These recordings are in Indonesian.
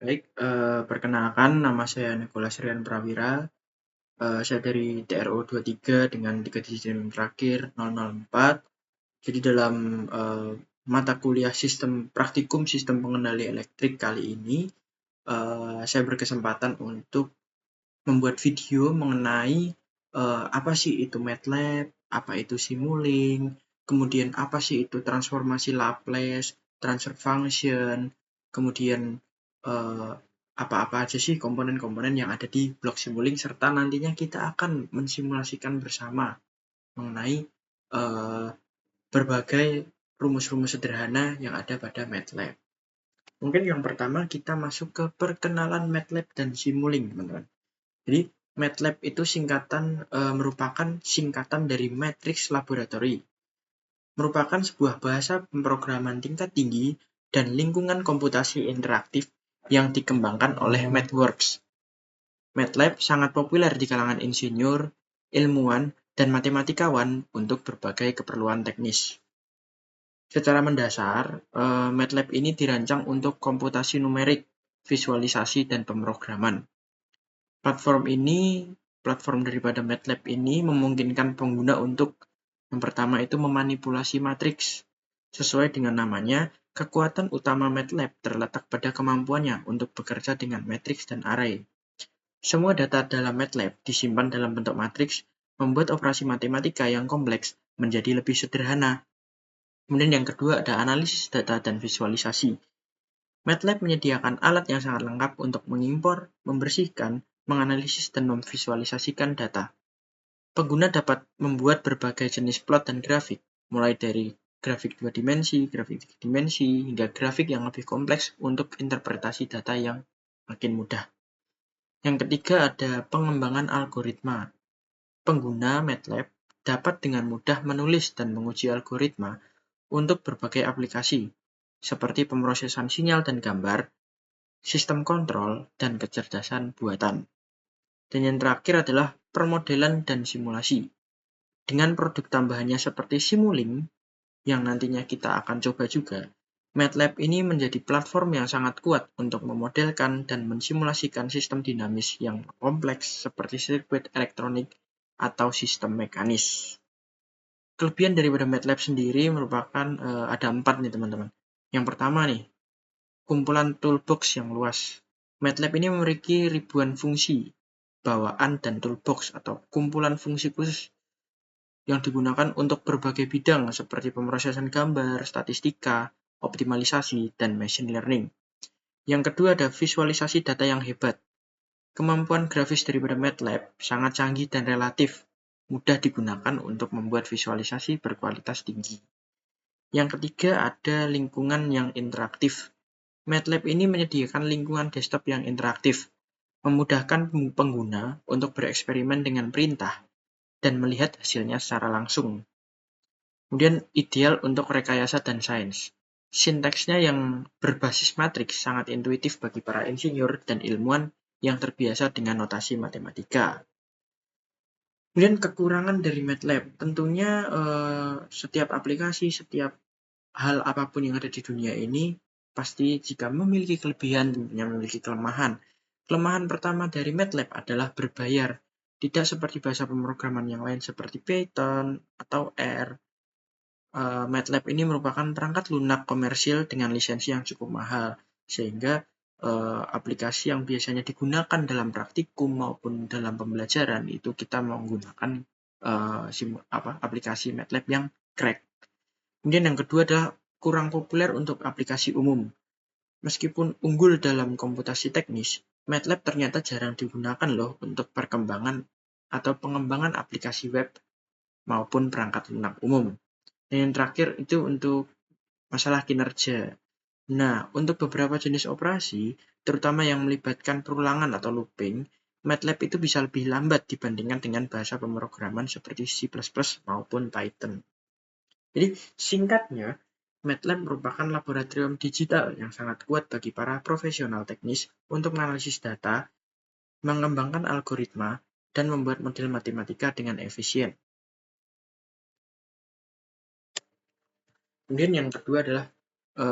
Baik, perkenalkan nama saya Nicholas Rian Prawira. Saya dari TRO 23 dengan 3 digit NIM terakhir 004. Jadi dalam mata kuliah praktikum sistem pengendali elektrik kali ini, saya berkesempatan untuk membuat video mengenai apa sih itu MATLAB, apa itu Simulink, kemudian apa sih itu transformasi Laplace, transfer function, kemudian eh, apa-apa aja sih komponen-komponen yang ada di blok Simulink, serta nantinya kita akan mensimulasikan bersama mengenai eh, berbagai rumus-rumus sederhana yang ada pada MATLAB. Mungkin yang pertama kita masuk ke perkenalan MATLAB dan Simulink, teman-teman. Jadi MATLAB itu merupakan singkatan dari Matrix Laboratory. Merupakan sebuah bahasa pemrograman tingkat tinggi dan lingkungan komputasi interaktif yang dikembangkan oleh MathWorks. MATLAB sangat populer di kalangan insinyur, ilmuwan, dan matematikawan untuk berbagai keperluan teknis. Secara mendasar, MATLAB ini dirancang untuk komputasi numerik, visualisasi, dan pemrograman. Platform daripada MATLAB ini memungkinkan pengguna untuk yang pertama itu memanipulasi matriks. Sesuai dengan namanya, kekuatan utama MATLAB terletak pada kemampuannya untuk bekerja dengan matriks dan array. Semua data dalam MATLAB disimpan dalam bentuk matriks, membuat operasi matematika yang kompleks menjadi lebih sederhana. Kemudian yang kedua ada analisis data dan visualisasi. MATLAB menyediakan alat yang sangat lengkap untuk mengimpor, membersihkan, menganalisis, dan memvisualisasikan data. Pengguna dapat membuat berbagai jenis plot dan grafik, mulai dari grafik 2 dimensi, grafik 3 dimensi, hingga grafik yang lebih kompleks untuk interpretasi data yang makin mudah. Yang ketiga ada pengembangan algoritma. Pengguna MATLAB dapat dengan mudah menulis dan menguji algoritma untuk berbagai aplikasi, seperti pemrosesan sinyal dan gambar, sistem kontrol, dan kecerdasan buatan. Dan yang terakhir adalah permodelan dan simulasi. Dengan produk tambahannya seperti Simulink, yang nantinya kita akan coba juga, MATLAB ini menjadi platform yang sangat kuat untuk memodelkan dan mensimulasikan sistem dinamis yang kompleks seperti sirkuit elektronik atau sistem mekanis. Kelebihan daripada MATLAB sendiri merupakan ada 4 nih teman-teman. Yang pertama nih, kumpulan toolbox yang luas. MATLAB ini memiliki ribuan fungsi, bawaan, dan toolbox atau kumpulan fungsi khusus yang digunakan untuk berbagai bidang seperti pemrosesan gambar, statistika, optimalisasi, dan machine learning. Yang kedua ada visualisasi data yang hebat. Kemampuan grafis daripada MATLAB sangat canggih dan relatif mudah digunakan untuk membuat visualisasi berkualitas tinggi. Yang ketiga ada lingkungan yang interaktif. MATLAB ini menyediakan lingkungan desktop yang interaktif, memudahkan pengguna untuk bereksperimen dengan perintah dan melihat hasilnya secara langsung. Kemudian ideal untuk rekayasa dan sains. Sintaksnya yang berbasis matriks sangat intuitif bagi para insinyur dan ilmuwan yang terbiasa dengan notasi matematika. Kemudian kekurangan dari MATLAB, tentunya setiap aplikasi, setiap hal apapun yang ada di dunia ini pasti jika memiliki kelebihan tentunya memiliki kelemahan. Kelemahan pertama dari MATLAB adalah berbayar. Tidak seperti bahasa pemrograman yang lain seperti Python atau R. MATLAB ini merupakan perangkat lunak komersil dengan lisensi yang cukup mahal, sehingga aplikasi yang biasanya digunakan dalam praktikum maupun dalam pembelajaran itu kita menggunakan aplikasi MATLAB yang crack. Kemudian yang kedua adalah kurang populer untuk aplikasi umum. Meskipun unggul dalam komputasi teknis, MATLAB ternyata jarang digunakan loh untuk perkembangan atau pengembangan aplikasi web maupun perangkat lunak umum. Dan yang terakhir itu untuk masalah kinerja. Nah, untuk beberapa jenis operasi, terutama yang melibatkan perulangan atau looping, MATLAB itu bisa lebih lambat dibandingkan dengan bahasa pemrograman seperti C++ maupun Python. Jadi, singkatnya, MATLAB merupakan laboratorium digital yang sangat kuat bagi para profesional teknis untuk menganalisis data, mengembangkan algoritma, dan membuat model matematika dengan efisien. Kemudian yang kedua adalah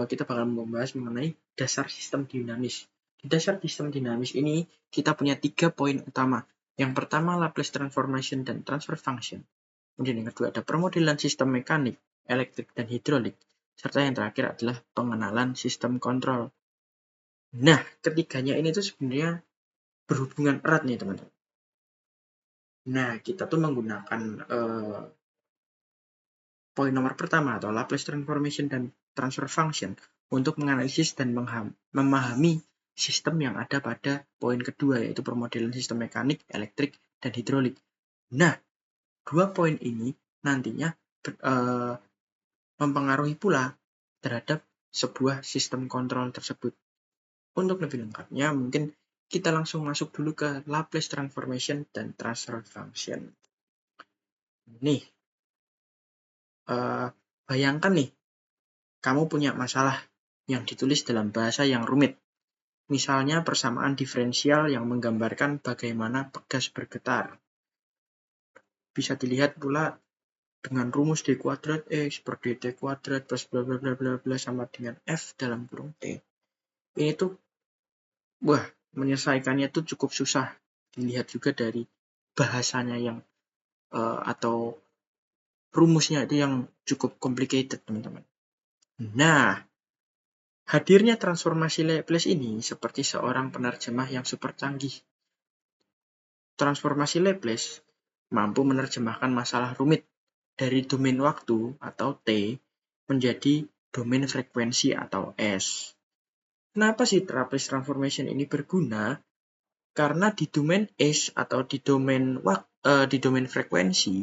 kita bakal membahas mengenai dasar sistem dinamis. Di dasar sistem dinamis ini, kita punya 3 poin utama. Yang pertama, Laplace transformation dan transfer function. Kemudian yang kedua ada permodelan sistem mekanik, elektrik, dan hidrolik. Serta yang terakhir adalah pengenalan sistem kontrol. Nah, ketiganya ini tuh sebenarnya berhubungan erat nih, teman-teman. Nah, kita tuh menggunakan poin nomor pertama atau Laplace transformation dan transfer function untuk menganalisis dan memahami sistem yang ada pada poin kedua, yaitu permodelan sistem mekanik, elektrik, dan hidrolik. Nah, dua poin ini nantinya mempengaruhi pula terhadap sebuah sistem kontrol tersebut. Untuk lebih lengkapnya, mungkin kita langsung masuk dulu ke Laplace transformation dan transfer function. Nih, bayangkan nih, kamu punya masalah yang ditulis dalam bahasa yang rumit. Misalnya persamaan diferensial yang menggambarkan bagaimana pegas bergetar. Bisa dilihat pula dengan rumus d kuadrat x per dt kuadrat plus bla bla bla bla bla sama dengan f dalam kurung t. Ini tuh, menyelesaikannya tuh cukup susah. Dilihat juga dari bahasanya yang atau rumusnya itu yang cukup complicated, teman-teman. Nah, hadirnya transformasi Laplace ini seperti seorang penerjemah yang super canggih. Transformasi Laplace mampu menerjemahkan masalah rumit dari domain waktu atau T menjadi domain frekuensi atau S. Kenapa sih Laplace transformation ini berguna? Karena di domain S atau di domain frekuensi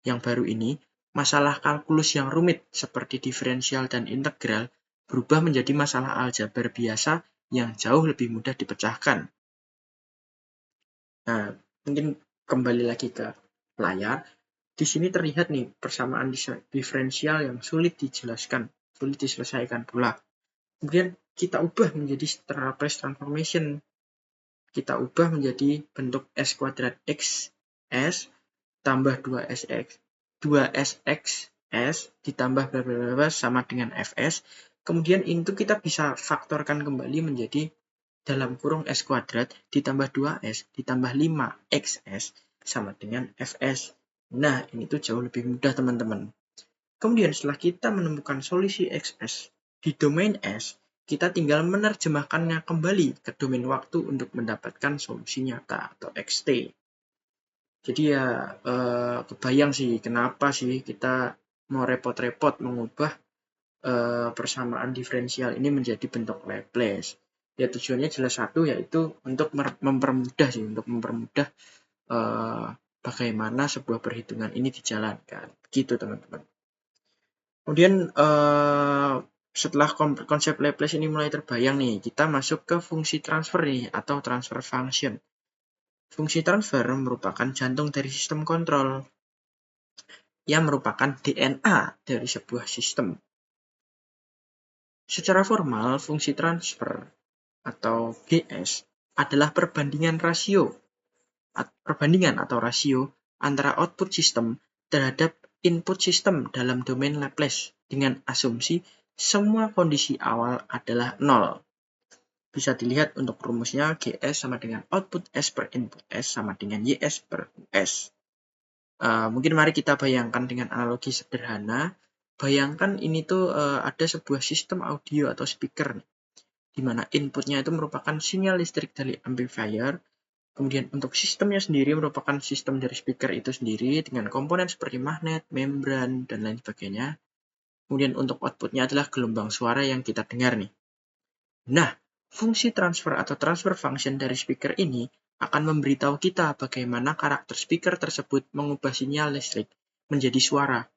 yang baru ini, masalah kalkulus yang rumit seperti diferensial dan integral berubah menjadi masalah aljabar biasa yang jauh lebih mudah dipecahkan. Nah, mungkin kembali lagi ke layar. Di sini terlihat nih persamaan diferensial yang sulit dijelaskan, sulit diselesaikan pula. Kemudian kita ubah menjadi Laplace transformation. Kita ubah menjadi bentuk S kuadrat X S tambah 2sx S ditambah bla bla bla sama dengan Fs. Kemudian itu kita bisa faktorkan kembali menjadi dalam kurung S kuadrat ditambah 2S ditambah 5XS sama dengan Fs. Nah, ini tuh jauh lebih mudah, teman-teman. Kemudian setelah kita menemukan solusi Xs di domain S, kita tinggal menerjemahkannya kembali ke domain waktu untuk mendapatkan solusi nyata atau Xt. Jadi ya kebayang sih kenapa sih kita mau repot-repot mengubah persamaan diferensial ini menjadi bentuk Laplace. Ya tujuannya jelas satu, yaitu untuk mempermudah bagaimana sebuah perhitungan ini dijalankan. Gitu, teman-teman. Kemudian setelah konsep Laplace ini mulai terbayang nih, kita masuk ke fungsi transfer nih atau transfer function. Fungsi transfer merupakan jantung dari sistem kontrol. Ia merupakan DNA dari sebuah sistem. Secara formal, fungsi transfer atau GS adalah perbandingan atau rasio antara output sistem terhadap input sistem dalam domain Laplace dengan asumsi semua kondisi awal adalah 0. Bisa dilihat untuk rumusnya GS sama dengan output S per input S sama dengan YS per US. Mungkin mari kita bayangkan dengan analogi sederhana. Bayangkan ini tuh ada sebuah sistem audio atau speaker, di mana inputnya itu merupakan sinyal listrik dari amplifier. Kemudian untuk sistemnya sendiri merupakan sistem dari speaker itu sendiri dengan komponen seperti magnet, membran, dan lain sebagainya. Kemudian untuk outputnya adalah gelombang suara yang kita dengar nih. Nah, fungsi transfer atau transfer function dari speaker ini akan memberitahu kita bagaimana karakter speaker tersebut mengubah sinyal listrik menjadi suara.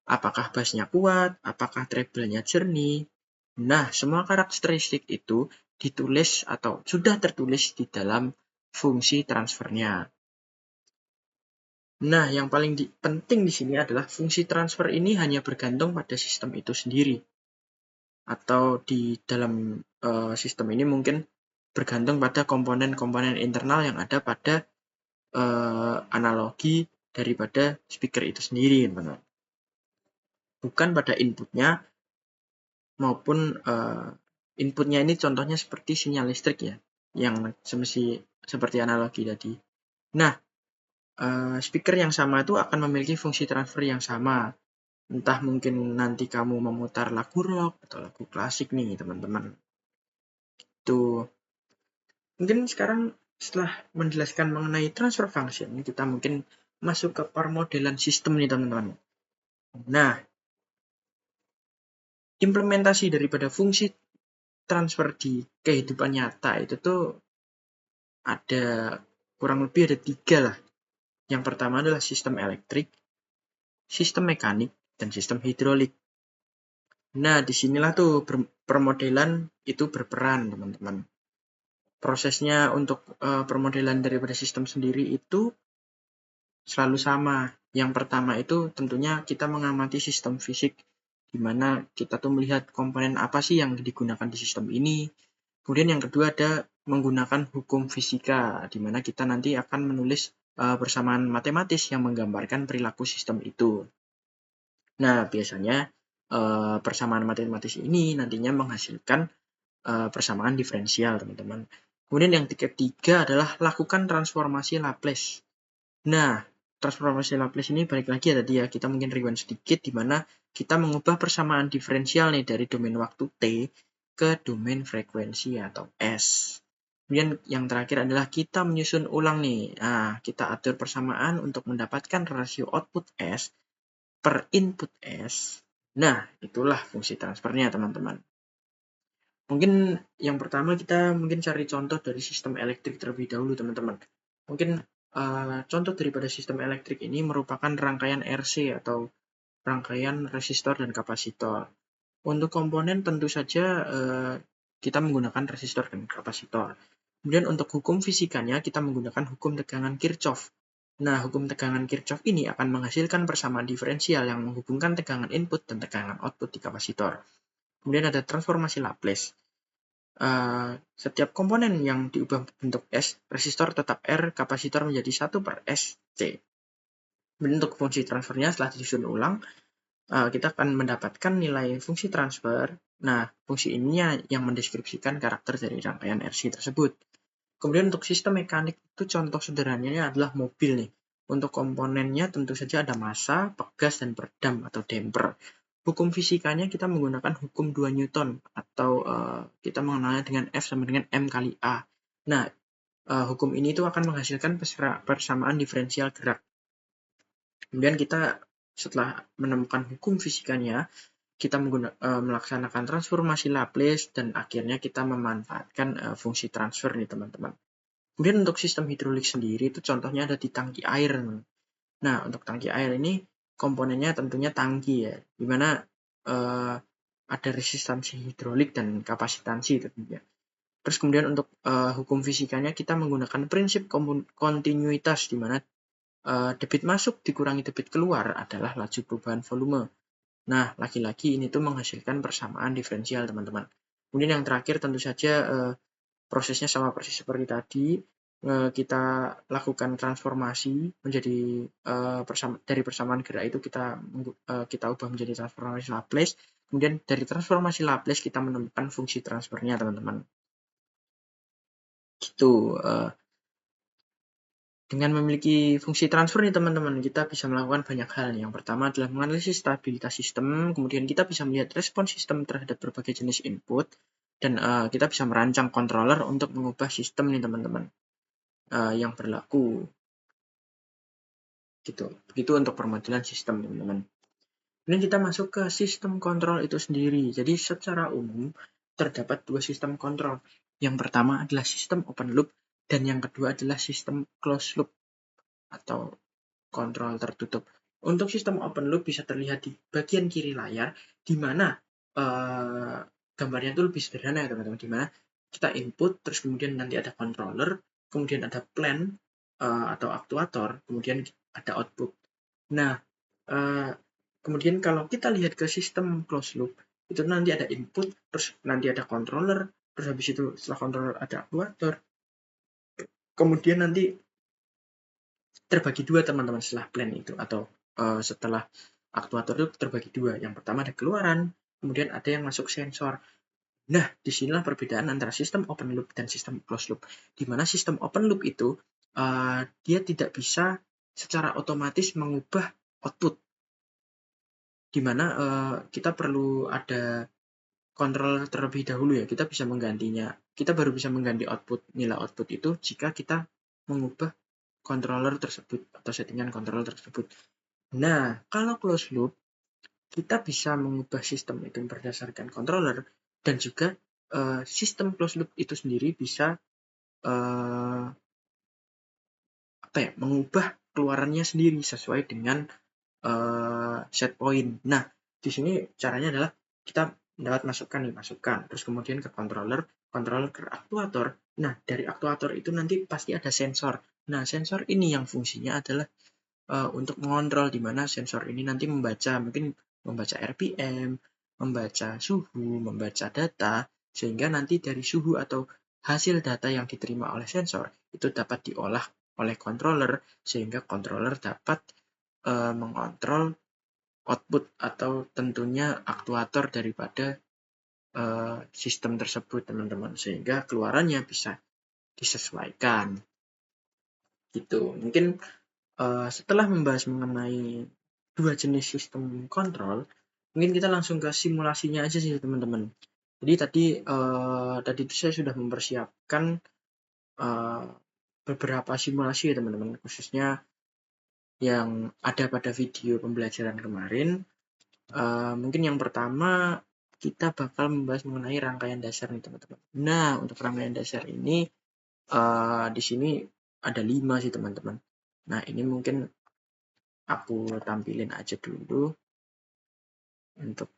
Apakah bassnya kuat, apakah treble-nya jernih. Nah, semua karakteristik itu ditulis atau sudah tertulis di dalam fungsi transfernya. Nah, yang paling penting di sini adalah fungsi transfer ini hanya bergantung pada sistem itu sendiri. Atau di dalam sistem ini mungkin bergantung pada komponen-komponen internal yang ada pada analogi daripada speaker itu sendiri, teman-teman. Bukan pada inputnya maupun inputnya ini contohnya seperti sinyal listrik ya. yang seperti analogi tadi. Nah, speaker yang sama itu akan memiliki fungsi transfer yang sama. Entah mungkin nanti kamu memutar lagu rock atau lagu klasik nih, teman-teman. Tuh. Mungkin sekarang setelah menjelaskan mengenai transfer function, kita mungkin masuk ke permodelan sistem nih, teman-teman. Nah, implementasi daripada fungsi transfer di kehidupan nyata itu tuh ada kurang lebih ada 3 lah. Yang pertama adalah sistem elektrik, sistem mekanik, dan sistem hidrolik. Nah, disinilah tuh permodelan itu berperan, teman-teman. Prosesnya untuk permodelan daripada sistem sendiri itu selalu sama. Yang pertama itu tentunya kita mengamati sistem fisik, di mana kita tuh melihat komponen apa sih yang digunakan di sistem ini. Kemudian yang kedua ada menggunakan hukum fisika, di mana kita nanti akan menulis persamaan matematis yang menggambarkan perilaku sistem itu. Nah, biasanya persamaan matematis ini nantinya menghasilkan persamaan diferensial, teman-teman. Kemudian yang ketiga adalah lakukan transformasi Laplace. Nah, transformasi Laplace ini balik lagi ya tadi ya, kita mungkin rewind sedikit di mana kita mengubah persamaan diferensial nih dari domain waktu T ke domain frekuensi atau S. Kemudian yang terakhir adalah kita menyusun ulang nih. Nah, kita atur persamaan untuk mendapatkan rasio output S per input S. Nah, itulah fungsi transfernya, teman-teman. Mungkin yang pertama kita mungkin cari contoh dari sistem elektrik terlebih dahulu, teman-teman. Mungkin contoh daripada sistem elektrik ini merupakan rangkaian RC atau rangkaian resistor dan kapasitor. Untuk komponen tentu saja kita menggunakan resistor dan kapasitor. Kemudian untuk hukum fisikanya kita menggunakan hukum tegangan Kirchhoff. Nah, hukum tegangan Kirchhoff ini akan menghasilkan persamaan diferensial yang menghubungkan tegangan input dan tegangan output di kapasitor. Kemudian ada transformasi Laplace. Setiap komponen yang diubah bentuk S, resistor tetap R, kapasitor menjadi 1 per SC. Kemudian untuk fungsi transfernya setelah disusun ulang, kita akan mendapatkan nilai fungsi transfer. Nah, fungsi ini yang mendeskripsikan karakter dari rangkaian RC tersebut. Kemudian untuk sistem mekanik itu contoh sederhananya adalah mobil nih. Untuk komponennya tentu saja ada massa, pegas, dan peredam atau damper. Hukum fisikanya kita menggunakan hukum 2 Newton atau kita mengenalnya dengan F sama dengan M kali A. Nah, hukum ini itu akan menghasilkan persamaan diferensial gerak. Kemudian kita setelah menemukan hukum fisikanya, kita melaksanakan transformasi Laplace dan akhirnya kita memanfaatkan fungsi transfer nih, teman-teman. Kemudian untuk sistem hidrolik sendiri itu contohnya ada di tangki air. Nah, untuk tangki air ini komponennya tentunya tangki ya, di mana ada resistansi hidrolik dan kapasitansi tentunya. Terus kemudian untuk hukum fisikanya kita menggunakan prinsip kontinuitas, di mana debit masuk dikurangi debit keluar adalah laju perubahan volume. Nah, lagi-lagi ini tuh menghasilkan persamaan diferensial, teman-teman. Kemudian yang terakhir tentu saja prosesnya sama persis seperti tadi. Kita lakukan transformasi menjadi dari persamaan gerak itu kita ubah menjadi transformasi Laplace. Kemudian dari transformasi Laplace kita menemukan fungsi transfernya, teman-teman. Gitu. Dengan memiliki fungsi transfer nih, teman-teman, kita bisa melakukan banyak hal. Yang pertama adalah menganalisis stabilitas sistem, kemudian kita bisa melihat respons sistem terhadap berbagai jenis input, dan kita bisa merancang controller untuk mengubah sistem nih, teman-teman, yang berlaku. Gitu. Begitu untuk permodelan sistem, teman-teman. Kemudian kita masuk ke sistem kontrol itu sendiri. Jadi secara umum terdapat 2 sistem kontrol. Yang pertama adalah sistem open loop, dan yang kedua adalah sistem closed loop atau kontrol tertutup. Untuk sistem open loop bisa terlihat di bagian kiri layar, di mana gambarnya itu lebih sederhana ya, teman-teman, di mana kita input, terus kemudian nanti ada controller, kemudian ada plan atau aktuator, kemudian ada output. Nah, kemudian kalau kita lihat ke sistem closed loop, itu nanti ada input, terus nanti ada controller, terus habis itu setelah controller ada aktuator, kemudian nanti terbagi 2, teman-teman, setelah plan itu atau setelah aktuator itu terbagi 2. Yang pertama ada keluaran, kemudian ada yang masuk sensor. Nah, disinilah perbedaan antara sistem open loop dan sistem closed loop. Di mana sistem open loop itu dia tidak bisa secara otomatis mengubah output, di mana kita perlu ada controller terlebih dahulu ya. Kita bisa menggantinya. Kita baru bisa mengganti nilai output itu jika kita mengubah controller tersebut atau settingan controller tersebut. Nah, kalau closed loop kita bisa mengubah sistem itu berdasarkan controller, dan juga sistem closed loop itu sendiri bisa mengubah keluarannya sendiri sesuai dengan set point. Nah, di sini caranya adalah kita dapat masukan, terus kemudian ke controller ke aktuator. Nah, dari aktuator itu nanti pasti ada sensor. Nah, sensor ini yang fungsinya adalah untuk mengontrol, di mana sensor ini nanti mungkin membaca RPM, membaca suhu, membaca data, sehingga nanti dari suhu atau hasil data yang diterima oleh sensor itu dapat diolah oleh controller, sehingga controller dapat mengontrol output atau tentunya aktuator daripada sistem tersebut, teman-teman, sehingga keluarannya bisa disesuaikan gitu. Mungkin setelah membahas mengenai dua jenis sistem kontrol, mungkin kita langsung ke simulasinya aja sih, teman-teman. Jadi tadi itu saya sudah mempersiapkan beberapa simulasi ya, teman-teman, khususnya yang ada pada video pembelajaran kemarin. Mungkin yang pertama kita bakal membahas mengenai rangkaian dasar nih, teman-teman. Nah, untuk rangkaian dasar ini di sini ada 5 sih, teman-teman. Nah, ini mungkin aku tampilin aja dulu untuk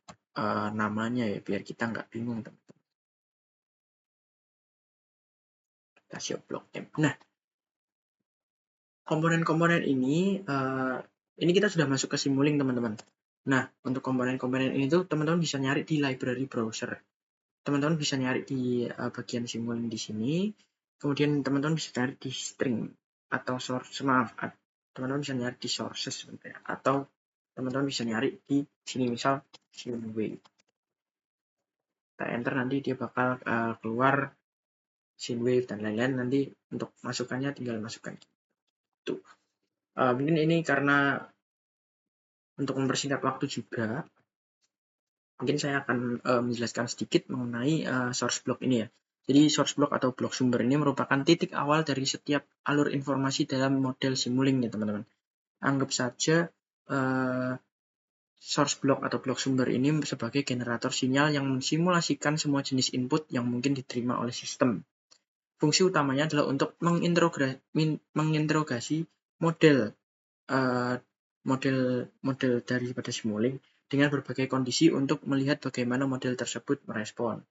namanya ya, biar kita nggak bingung, teman-teman. Casio Block M. Nah, komponen-komponen ini kita sudah masuk ke Simulink, teman-teman. Nah, untuk komponen-komponen ini tuh teman-teman bisa nyari di library browser. Teman-teman bisa nyari di bagian Simulink di sini. Kemudian teman-teman bisa cari di string atau source, teman-teman bisa nyari di sources sebenarnya, atau teman-teman bisa nyari di sini, misal Synwave. Kita enter, nanti dia bakal keluar Synwave dan lain-lain. Nanti untuk masukannya tinggal masukkan. Tuh. Mungkin ini karena untuk mempersingkat waktu juga, mungkin saya akan menjelaskan sedikit mengenai source block ini ya. Jadi source block atau blok sumber ini merupakan titik awal dari setiap alur informasi dalam model Simulink nih, teman-teman. Anggap saja source block atau blok sumber ini sebagai generator sinyal yang mensimulasikan semua jenis input yang mungkin diterima oleh sistem. Fungsi utamanya adalah untuk menginterogasi model daripada Simulink dengan berbagai kondisi untuk melihat bagaimana model tersebut merespon.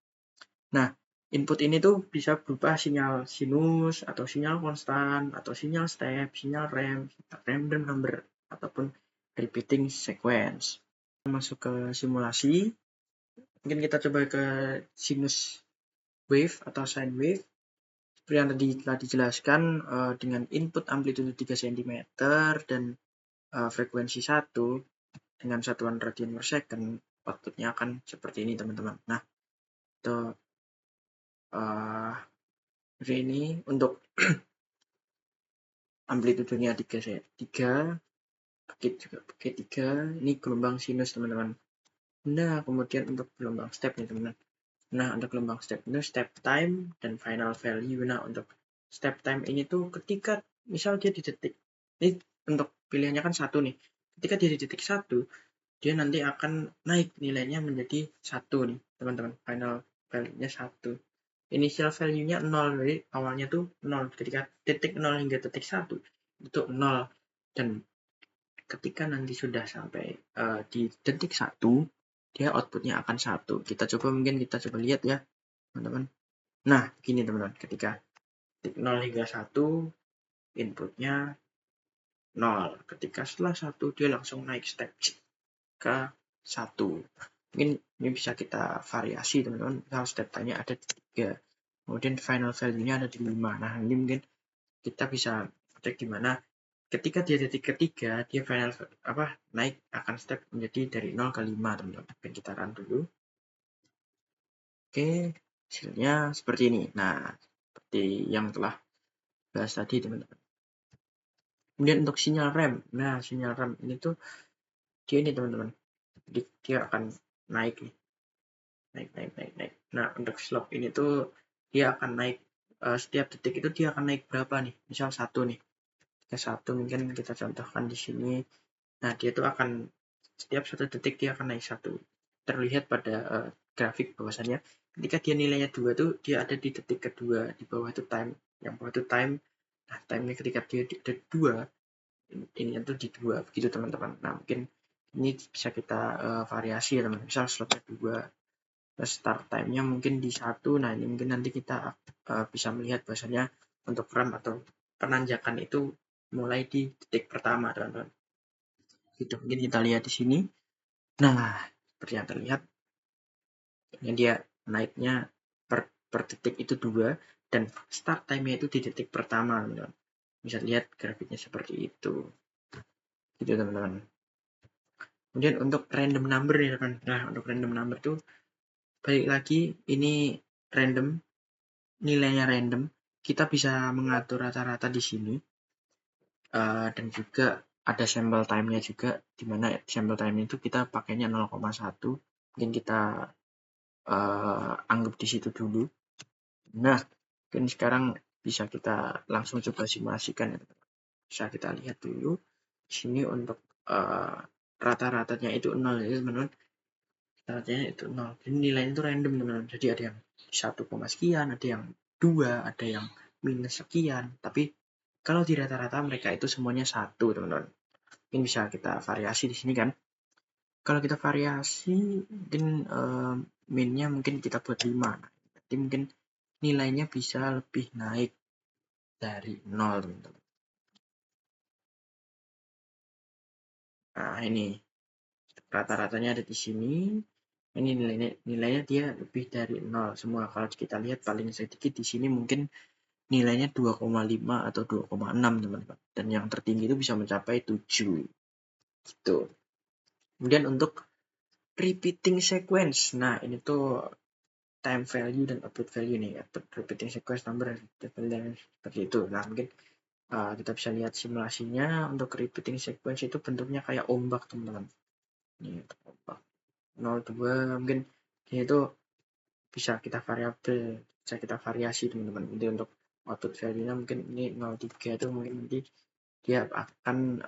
Nah, input ini tuh bisa berupa sinyal sinus, atau sinyal konstan, atau sinyal step, sinyal random number, ataupun repeating sequence. Masuk ke simulasi, mungkin kita coba ke sinus wave atau sine wave. Seperti yang tadi telah dijelaskan, dengan input amplitude 3 cm dan frekuensi 1 dengan satuan radian per second, outputnya akan seperti ini, teman-teman. Nah, itu ini untuk amplitudenya 3 bukit 3, ini gelombang sinus, teman-teman. Nah, kemudian untuk gelombang step nih, teman-teman. Nah, untuk gelombang step itu step time dan final value. Nah, untuk step time ini tuh ketika misal dia di detik, ini untuk pilihannya kan 1 nih. Ketika dia di detik 1, dia nanti akan naik nilainya menjadi 1 nih, teman-teman. Final value-nya 1. Initial value-nya 0, jadi awalnya tuh 0. Ketika titik 0 hingga titik 1 itu 0, dan ketika nanti sudah sampai di detik 1, dia outputnya akan 1. Kita coba lihat ya, teman-teman. Nah, begini, teman-teman. Ketika titik 0 hingga 1, inputnya 0. Ketika setelah 1, dia langsung naik step ke 1. Mungkin ini bisa kita variasi, teman-teman. Misal step time-nya ada di 3. Kemudian final value-nya ada di 5. Nah, ini mungkin kita bisa cek di mana ketika dia detik ketiga, dia final naik akan step menjadi dari 0 ke 5, teman-teman. Kita run dulu. Oke, hasilnya seperti ini. Nah, seperti yang telah bahas tadi teman-teman. Kemudian untuk sinyal rem. Nah, sinyal rem ini tuh dia ini teman-teman. Jadi dia akan naik nih. Naik. Nah, untuk slope ini tuh dia akan naik setiap detik itu dia akan naik berapa nih? Misal 1 nih. Jika 1 mungkin kita contohkan di sini. Nah, dia tuh akan setiap 1 detik dia akan naik 1. Terlihat pada grafik bahwasannya ketika dia nilainya 2 tuh dia ada di detik kedua, di bawah itu time, yang bawah itu time. Nah, time-nya ketika dia ada 2, ini tuh di 2 begitu teman-teman. Nah, mungkin ini bisa kita variasi ya teman. Misal slotnya 2, terus start time-nya mungkin di 1. Nah, ini mungkin nanti kita bisa melihat bahwasanya untuk RAM atau penanjakan itu mulai di detik pertama teman-teman. Gitu, mungkin kita lihat di sini. Nah, seperti yang terlihat, ini dia naiknya per detik itu 2, dan start time-nya itu di detik pertama, teman-teman. Bisa lihat grafiknya seperti itu. Gitu, teman-teman. Kemudian untuk random number ya, teman. Nah, untuk random number itu balik lagi, ini random, nilainya random. Kita bisa mengatur rata-rata di sini. Dan juga ada sample time-nya juga, di mana sample time itu kita pakainya 0,1. Mungkin kita anggap di situ dulu. Nah, mungkin sekarang bisa kita langsung coba simulasikan ya. Bisa kita lihat dulu di sini untuk rata-ratanya itu 0 ya teman-teman. Rata-ratanya itu 0. Jadi nilainya itu random teman-teman. Jadi ada yang 1, sekian, ada yang 2, ada yang minus sekian. Tapi kalau di rata-rata mereka itu semuanya 1 teman-teman. Mungkin bisa kita variasi di sini kan. Kalau kita variasi mungkin min-nya mungkin kita buat 5. Jadi mungkin nilainya bisa lebih naik dari 0 teman-teman. Nah, ini rata-ratanya ada di sini. Ini nilainya dia lebih dari 0 semua. Kalau kita lihat paling sedikit di sini mungkin nilainya 2,5 atau 2,6 teman-teman. Dan yang tertinggi itu bisa mencapai 7. Gitu. Kemudian untuk repeating sequence. Nah, ini tuh time value dan output value nih. Repeating sequence number seperti itu. Nah, mungkin kita bisa lihat simulasinya. Untuk repeating sequence itu bentuknya kayak ombak teman-teman. Ini untuk ombak 02 mungkin ini itu bisa kita variasi teman-teman. Jadi untuk output value-nya mungkin ini 03 itu mungkin nanti dia akan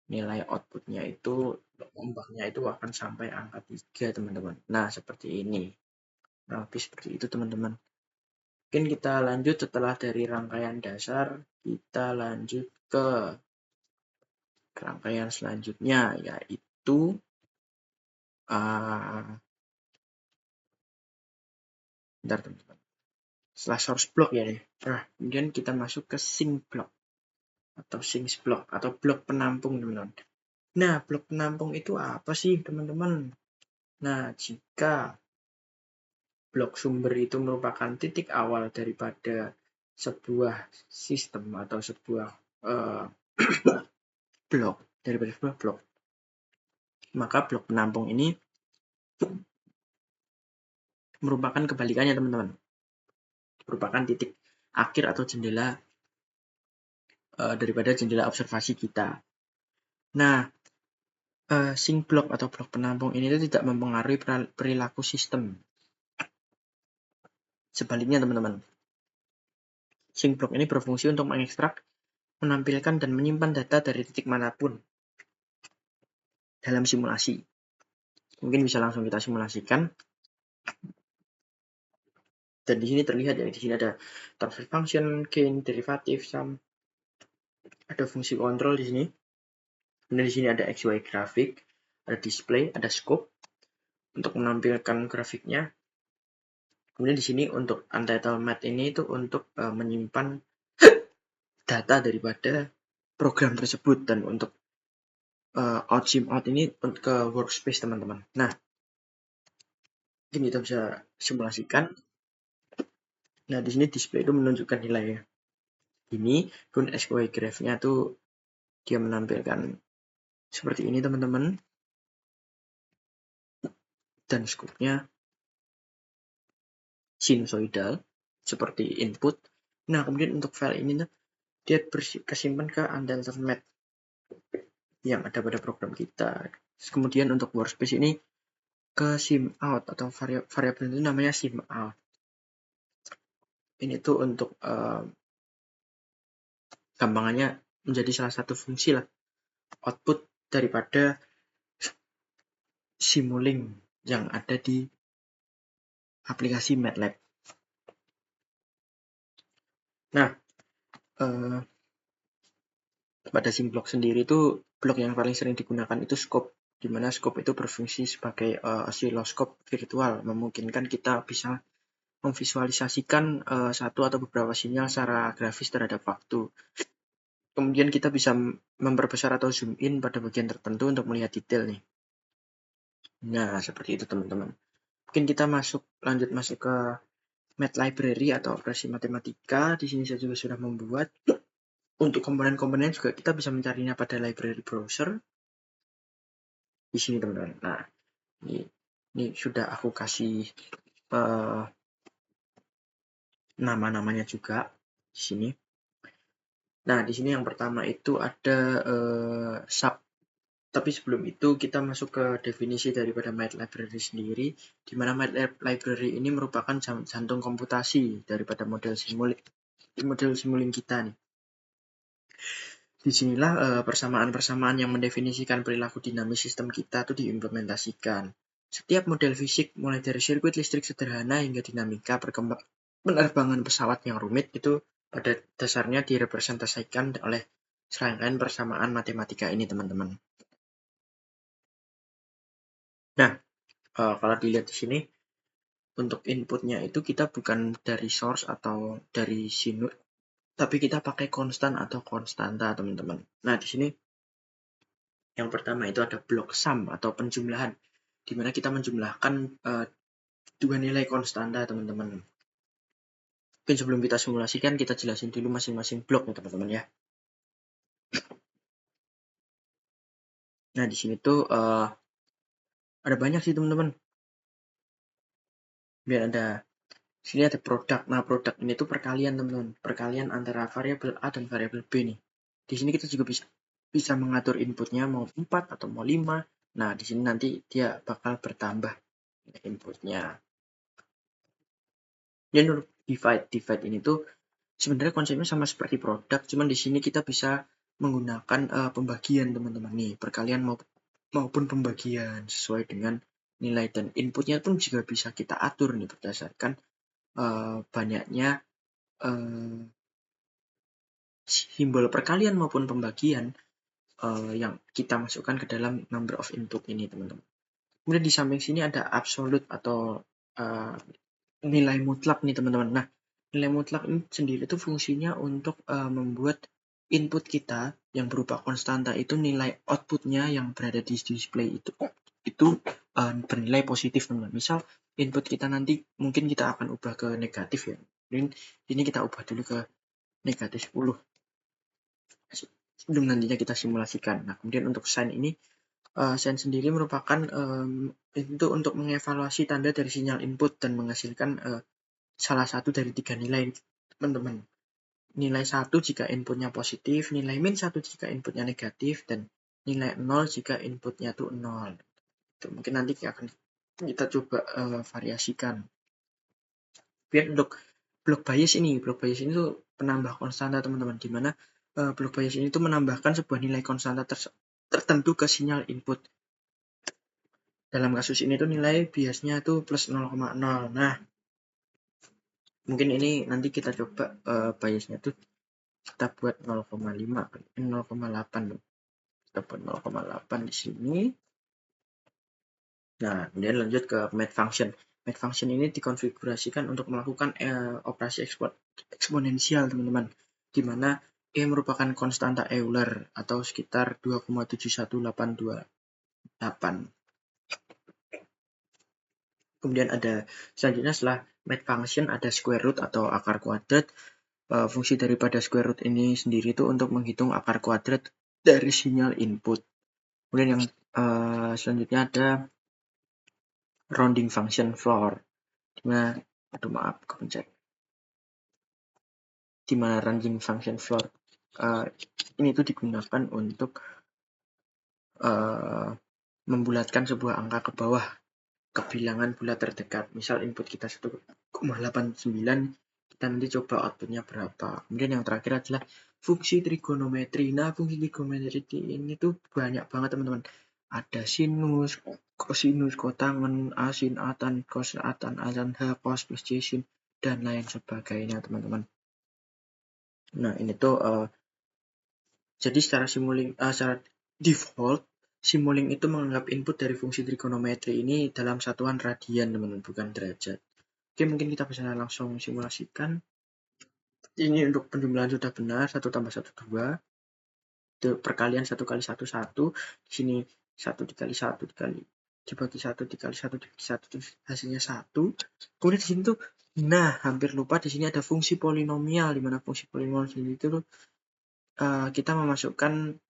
nilai outputnya itu ombaknya itu akan sampai angka 3 teman-teman. Nah, seperti ini. Nah, lebih seperti itu teman-teman. Mungkin kita lanjut setelah dari rangkaian dasar, kita lanjut ke rangkaian selanjutnya, yaitu bentar teman-teman. Setelah source block ya nih. Nah, kemudian kita masuk ke sync block atau sync block atau blok penampung teman-teman. Nah, blok penampung itu apa sih teman-teman? Nah, jika blok sumber itu merupakan titik awal daripada sebuah sistem atau sebuah blok, daripada sebuah blok, maka blok penampung ini merupakan kebalikannya teman-teman. Merupakan titik akhir atau jendela daripada jendela observasi kita. Nah, sync block atau blok penampung ini tidak mempengaruhi perilaku sistem. Sebaliknya teman-teman, sync block ini berfungsi untuk mengekstrak, menampilkan, dan menyimpan data dari titik manapun dalam simulasi. Mungkin bisa langsung kita simulasikan. Dan di sini terlihat ya, di sini ada transfer function, gain, derivative, sum, ada fungsi kontrol di sini. Kemudian di sini ada XY grafik, ada display, ada scope untuk menampilkan grafiknya. Kemudian di sini untuk untitled math ini itu untuk menyimpan data daripada program tersebut, dan untuk out sim out ini ke workspace teman-teman. Nah, mungkin kita bisa simulasikan. Nah, di sini display itu menunjukkan nilainya. Ini kemudian XY graph-nya tuh dia menampilkan seperti ini teman-teman. Dan scope-nya sinusoidal seperti input. Nah, kemudian untuk file ini dia kesimpan ke untitled math yang ada pada program kita. Kemudian untuk workspace ini ke sim out atau variabel itu namanya sim out. Ini tuh untuk gampangannya menjadi salah satu fungsi lah output daripada Simulink yang ada di aplikasi MATLAB. Nah, pada SimBlock sendiri itu blok yang paling sering digunakan itu scope, di mana scope itu berfungsi sebagai oscilloscope virtual, memungkinkan kita bisa memvisualisasikan satu atau beberapa sinyal secara grafis terhadap waktu. Kemudian kita bisa memperbesar atau zoom in pada bagian tertentu untuk melihat detail nih. Nah, seperti itu teman-teman. Mungkin kita lanjut masuk ke Math Library atau operasi matematika. Di sini saya juga sudah membuat. Untuk komponen-komponen juga kita bisa mencarinya pada library browser. Di sini teman-teman. Nah, ini sudah aku kasih nama-namanya juga di sini. Nah, di sini yang pertama itu ada sub. Tapi sebelum itu kita masuk ke definisi daripada Math Library sendiri, di mana Math Library ini merupakan jantung komputasi daripada model Simulink kita nih. Disinilah persamaan-persamaan yang mendefinisikan perilaku dinamis sistem kita itu diimplementasikan. Setiap model fisik, mulai dari sirkuit listrik sederhana hingga dinamika penerbangan pesawat yang rumit, itu pada dasarnya direpresentasikan oleh serangkaian persamaan matematika ini, teman-teman. Nah, kalau dilihat di sini, untuk inputnya itu kita bukan dari source atau dari sinus, tapi kita pakai konstan atau konstanta, teman-teman. Nah, di sini yang pertama itu ada blok sum atau penjumlahan, di mana kita menjumlahkan dua nilai konstanta, teman-teman. Mungkin sebelum kita simulasikan, kita jelasin dulu masing-masing blok ya, teman-teman ya. Nah, di sini tuh ada banyak sih, teman-teman. Biar ada, sini ada produk. Nah, produk ini tuh perkalian, teman-teman. Perkalian antara variabel A dan variabel B nih. Di sini kita juga bisa mengatur inputnya mau 4 atau mau 5. Nah, di sini nanti dia bakal bertambah inputnya. Dan divide ini tuh sebenarnya konsepnya sama seperti produk, cuman di sini kita bisa menggunakan pembagian, teman-teman nih, perkalian maupun pembagian sesuai dengan nilai, dan inputnya pun juga bisa kita atur nih berdasarkan banyaknya simbol perkalian maupun pembagian yang kita masukkan ke dalam number of input ini, teman-teman. Kemudian di samping sini ada absolute atau nilai mutlak nih, teman-teman. Nah, nilai mutlak ini sendiri itu fungsinya untuk membuat input kita yang berupa konstanta itu nilai outputnya yang berada di display itu bernilai positif, teman-teman. Misal input kita nanti mungkin kita akan ubah ke negatif ya. Ini kita ubah dulu ke negatif 10 sebelum nantinya kita simulasikan. Nah, kemudian untuk sign ini, sign sendiri merupakan itu untuk mengevaluasi tanda dari sinyal input dan menghasilkan salah satu dari 3 nilai, teman-teman. Nilai 1 jika inputnya positif, nilai min 1 jika inputnya negatif, dan nilai 0 jika inputnya itu 0. Itu mungkin nanti akan kita coba variasikan. Kemudian untuk block bias ini tuh penambah konstanta, teman-teman, di mana block bias ini tuh menambahkan sebuah nilai konstanta tertentu ke sinyal input. Dalam kasus ini tuh nilai biasnya tuh plus 0,0. Nah, mungkin ini nanti kita coba biasnya tuh kita buat 0,5, 0,8 loh. Kita buat 0,8 di sini. Nah, kemudian lanjut ke math function. Math function ini dikonfigurasikan untuk melakukan operasi eksponensial, teman-teman, di mana E merupakan konstanta Euler atau sekitar 2,71828. Kemudian ada selanjutnya setelah math function ada square root atau akar kuadrat. Fungsi daripada square root ini sendiri itu untuk menghitung akar kuadrat dari sinyal input. Kemudian yang selanjutnya ada rounding function floor. Nah, aduh maaf kepencet, di mana ranging function floor ini tuh digunakan untuk membulatkan sebuah angka ke bawah ke bilangan bulat terdekat. Misal input kita 1,89, kita nanti coba outputnya berapa. Kemudian yang terakhir adalah fungsi trigonometri. Nah, fungsi trigonometri ini tuh banyak banget teman-teman. Ada sinus, kosinus, kotangen, asin, atan, cos, atan, asan, h, cos plus j sin, dan lain sebagainya teman-teman. Nah, ini tuh jadi secara default, Simulink itu menganggap input dari fungsi trigonometri ini dalam satuan radian, teman-teman, bukan derajat. Oke, mungkin kita bisa langsung simulasikan. Ini untuk penjumlahan sudah benar, 1 tambah 1, 2. Perkalian 1 kali 1, 1. Di sini 1 dikali 1 dibagi 1 dikali 1 dibagi 1, hasilnya 1. Kemudian di sini tuh, nah hampir lupa, di sini ada fungsi polinomial, di mana fungsi polinomial itu kita memasukkan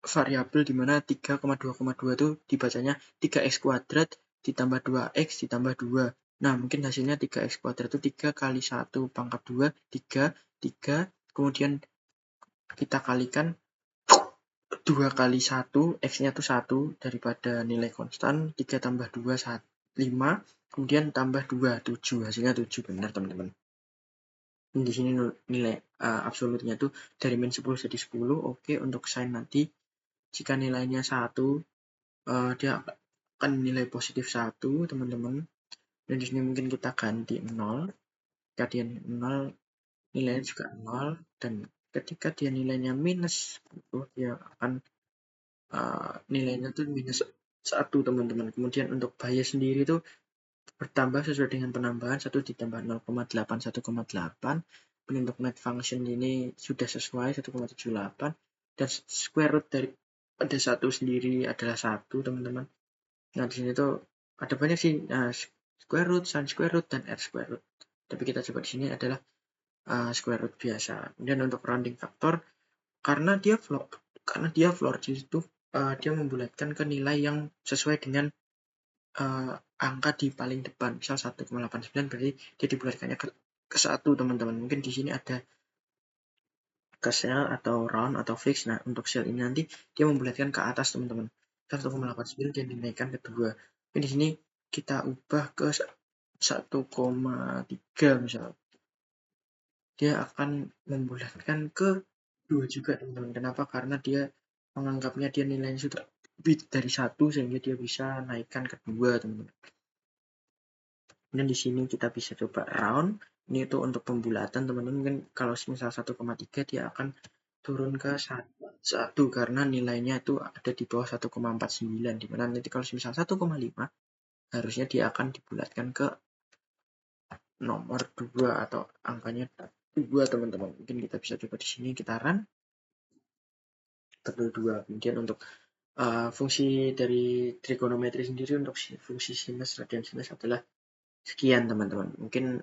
variabel di mana 3,2,2 itu dibacanya 3x kuadrat ditambah 2x ditambah 2. Nah, mungkin hasilnya 3x kuadrat itu 3 kali 1 pangkat 2, 3, kemudian kita kalikan 2 kali 1, x-nya itu 1 daripada nilai konstan, 3 tambah 2, 5, kemudian tambah 2, 7, hasilnya 7, benar teman-teman. Di sini nilai absolutnya itu dari min 10 jadi 10, oke. Untuk sin nanti, jika nilainya 1, dia akan nilai positif 1, teman-teman. Dan di sini mungkin kita ganti 0. Ketika dia 0, nilainya juga 0. Dan ketika dia nilainya minus 10, dia akan nilainya tuh minus 1, teman-teman. Kemudian untuk bias sendiri itu bertambah sesuai dengan penambahan 1 ditambah 0,8, 1,8. Dan untuk net function ini sudah sesuai 1,78. Dan square root dari pada 1 sendiri adalah 1, teman-teman. Nah, di sini tuh ada banyak sih, square root, sin square root, dan r square root. Tapi kita coba di sini adalah square root biasa. Kemudian untuk rounding factor, karena dia floor, itu dia membulatkan ke nilai yang sesuai dengan angka di paling depan. Misal 1,89 berarti dia dibulatkannya ke 1, teman-teman. Mungkin di sini ada ke cell atau round atau fix. Nah, untuk cell ini nanti dia membulatkan ke atas, teman-teman. 1,89 dia dinaikkan ke 2. Tapi di sini kita ubah ke 1,3 misal. Dia akan membulatkan ke 2 juga, teman-teman. Kenapa? Karena dia menganggapnya dia nilainya sudah lebih dari 1 sehingga dia bisa naikkan ke 2, teman-teman. Dan di sini kita bisa coba round. Ini itu untuk pembulatan, teman-teman. Mungkin kalau misal 1,3 dia akan turun ke 1 karena nilainya itu ada di bawah 1,49. Dimana nanti kalau misal 1,5 harusnya dia akan dibulatkan ke nomor 2 atau angkanya 2, teman-teman. Mungkin kita bisa coba di sini, kita run. Betul 2. Kemudian untuk fungsi dari trigonometri sendiri, untuk fungsi sinus, radian sinus adalah sekian, teman-teman. Mungkin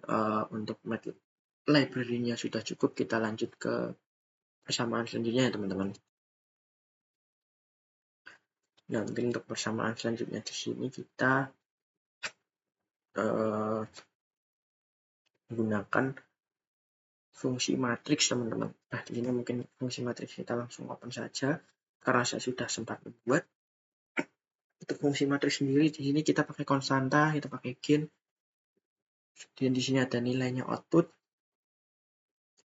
untuk library-nya sudah cukup, kita lanjut ke persamaan selanjutnya ya, teman-teman. Nah, mungkin untuk persamaan selanjutnya di sini kita menggunakan fungsi matriks, teman-teman. Nah, di sini mungkin fungsi matriks kita langsung open saja karena saya sudah sempat membuat. Untuk fungsi matriks sendiri di sini kita pakai konstanta, kita pakai gain. Dan di sini ada nilainya output.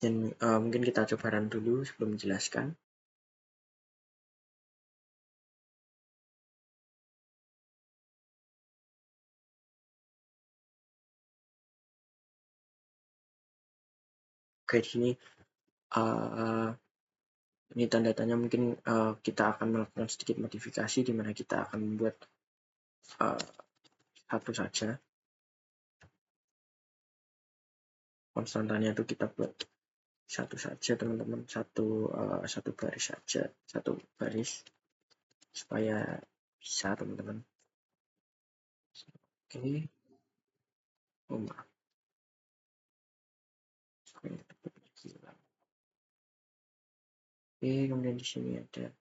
Dan mungkin kita coba run dulu sebelum menjelaskan. Oke, di sini ini tanda-tanya mungkin kita akan melakukan sedikit modifikasi di mana kita akan membuat satu saja. Konstantanya itu kita buat satu saja, teman-teman. Satu baris saja, satu baris supaya bisa, teman-teman. Oke. Oh, maaf. Oke, kemudian di sini ada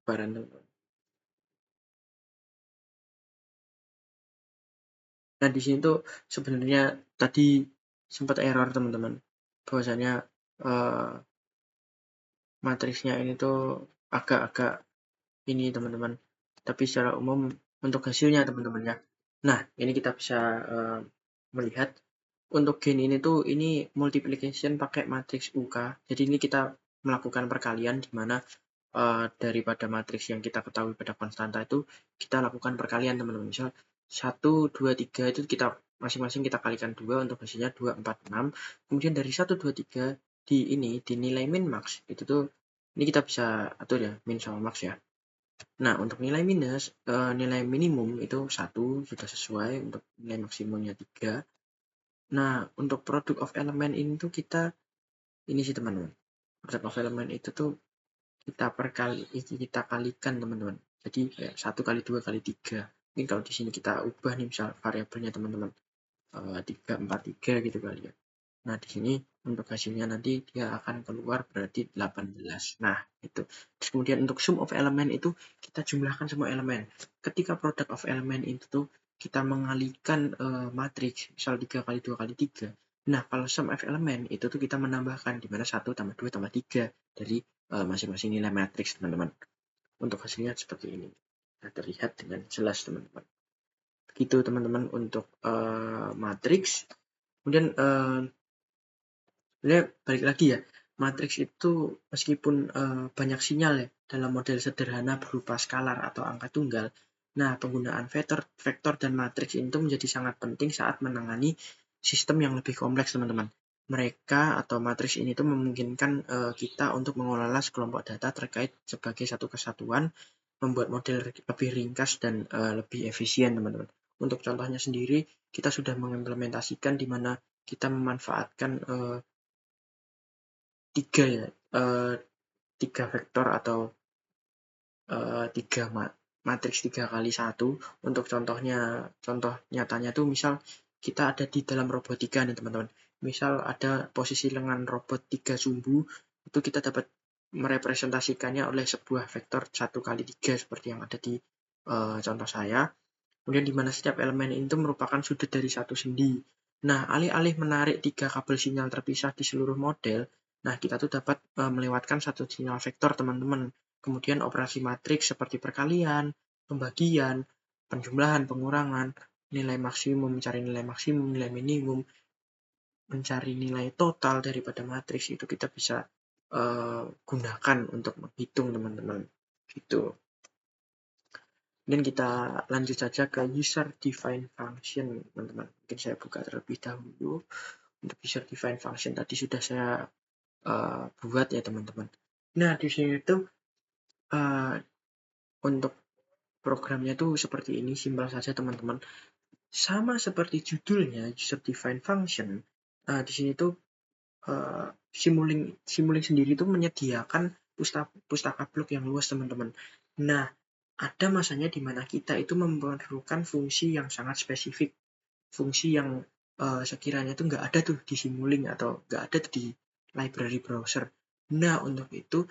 bubaran teman-teman. Nah di sini tuh sebenarnya tadi sempat error teman-teman, bahwasanya matriksnya ini tuh agak-agak ini teman-teman, tapi secara umum untuk hasilnya teman-teman ya. Nah ini kita bisa melihat untuk gain ini tuh ini multiplication pakai matriks UK. Jadi ini kita melakukan perkalian di mana daripada matriks yang kita ketahui pada konstanta itu kita lakukan perkalian teman-teman. Misal 1, 2, 3 itu kita masing-masing kita kalikan 2 untuk hasilnya 2, 4, 6. Kemudian dari 1, 2, 3 di nilai min max itu tuh ini kita bisa atur ya, min sama max ya. Nah, untuk nilai minus, nilai minimum itu 1 sudah sesuai, untuk nilai maksimumnya 3. Nah, untuk product of element ini tuh kita ini sih teman-teman. Product of element itu tuh kita kalikan teman-teman. Jadi kayak 1 kali 2 kali 3. Mungkin kalau di sini kita ubah nih misal variabelnya teman-teman 3, 4, 3 gitu kali ya. Nah, di sini untuk hasilnya nanti dia akan keluar berarti 18. Nah, itu. Terus kemudian untuk sum of element itu kita jumlahkan semua elemen. Ketika product of element itu tuh kita mengalihkan matriks, misal 3 kali 2 kali 3. Nah, kalau sum of element itu tuh kita menambahkan di mana 1 tambah 2 tambah 3 dari masing-masing nilai matriks, teman-teman. Untuk hasilnya seperti ini. Nah, terlihat dengan jelas, teman-teman. Begitu, teman-teman, untuk matriks. Kemudian sebenarnya balik lagi ya, matriks itu meskipun banyak sinyal ya dalam model sederhana berupa skalar atau angka tunggal. Nah, penggunaan vektor dan matriks itu menjadi sangat penting saat menangani sistem yang lebih kompleks, teman-teman. Mereka atau matriks ini tuh memungkinkan kita untuk mengelola sekelompok data terkait sebagai satu kesatuan, membuat model lebih ringkas dan lebih efisien, teman-teman. Untuk contohnya sendiri, kita sudah mengimplementasikan di mana kita memanfaatkan tiga ya, tiga vektor atau tiga matriks 3 kali 1. Untuk contoh nyatanya tuh misal kita ada di dalam robotika nih teman-teman. Misal ada posisi lengan robot 3 sumbu, itu kita dapat merepresentasikannya oleh sebuah vektor 1 kali 3 seperti yang ada di contoh saya. Kemudian di mana setiap elemen itu merupakan sudut dari satu sendi. Nah, alih-alih menarik 3 kabel sinyal terpisah di seluruh model, nah kita tuh dapat melewatkan satu sinyal vektor, teman-teman. Kemudian operasi matriks seperti perkalian, pembagian, penjumlahan, pengurangan, nilai maksimum, mencari nilai maksimum, nilai minimum, mencari nilai total daripada matriks itu kita bisa gunakan untuk menghitung, teman-teman. Gitu. Dan kita lanjut saja ke user define function, teman-teman. Mungkin saya buka terlebih dahulu. Untuk user define function tadi sudah saya buat ya, teman-teman. Nah, di sini itu untuk programnya itu seperti ini, simpel saja, teman-teman. Sama seperti judulnya, user define function. Di sini tuh Simulink sendiri itu menyediakan pustaka blok yang luas, teman-teman. Nah, ada masanya di mana kita itu memerlukan fungsi yang sangat spesifik, fungsi yang sekiranya itu nggak ada tuh di Simulink atau nggak ada tuh di library browser. Nah, untuk itu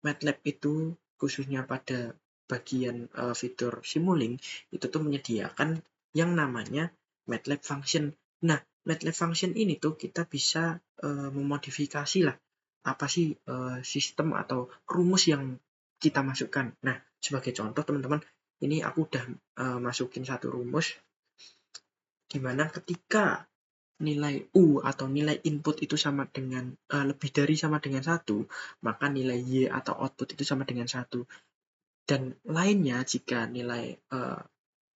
MATLAB itu khususnya pada bagian fitur Simulink itu tuh menyediakan yang namanya MATLAB function. Nah, MATLAB function ini tuh kita bisa memodifikasi lah apa sih sistem atau rumus yang kita masukkan. Nah, sebagai contoh, teman-teman, ini aku udah masukin satu rumus di mana ketika nilai U atau nilai input itu sama dengan lebih dari sama dengan 1, maka nilai Y atau output itu sama dengan 1. Dan lainnya, jika nilai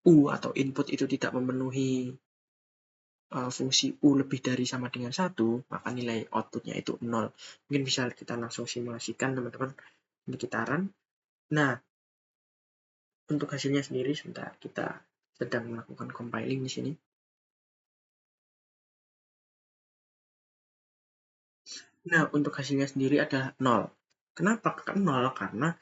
U atau input itu tidak memenuhi fungsi U lebih dari sama dengan 1, maka nilai outputnya itu 0. Mungkin bisa kita langsung simulasikan, teman-teman. Ini kitaran. Nah, untuk hasilnya sendiri, sebentar, kita sedang melakukan compiling di sini. Nah, untuk hasilnya sendiri adalah 0. Kenapa 0? Karena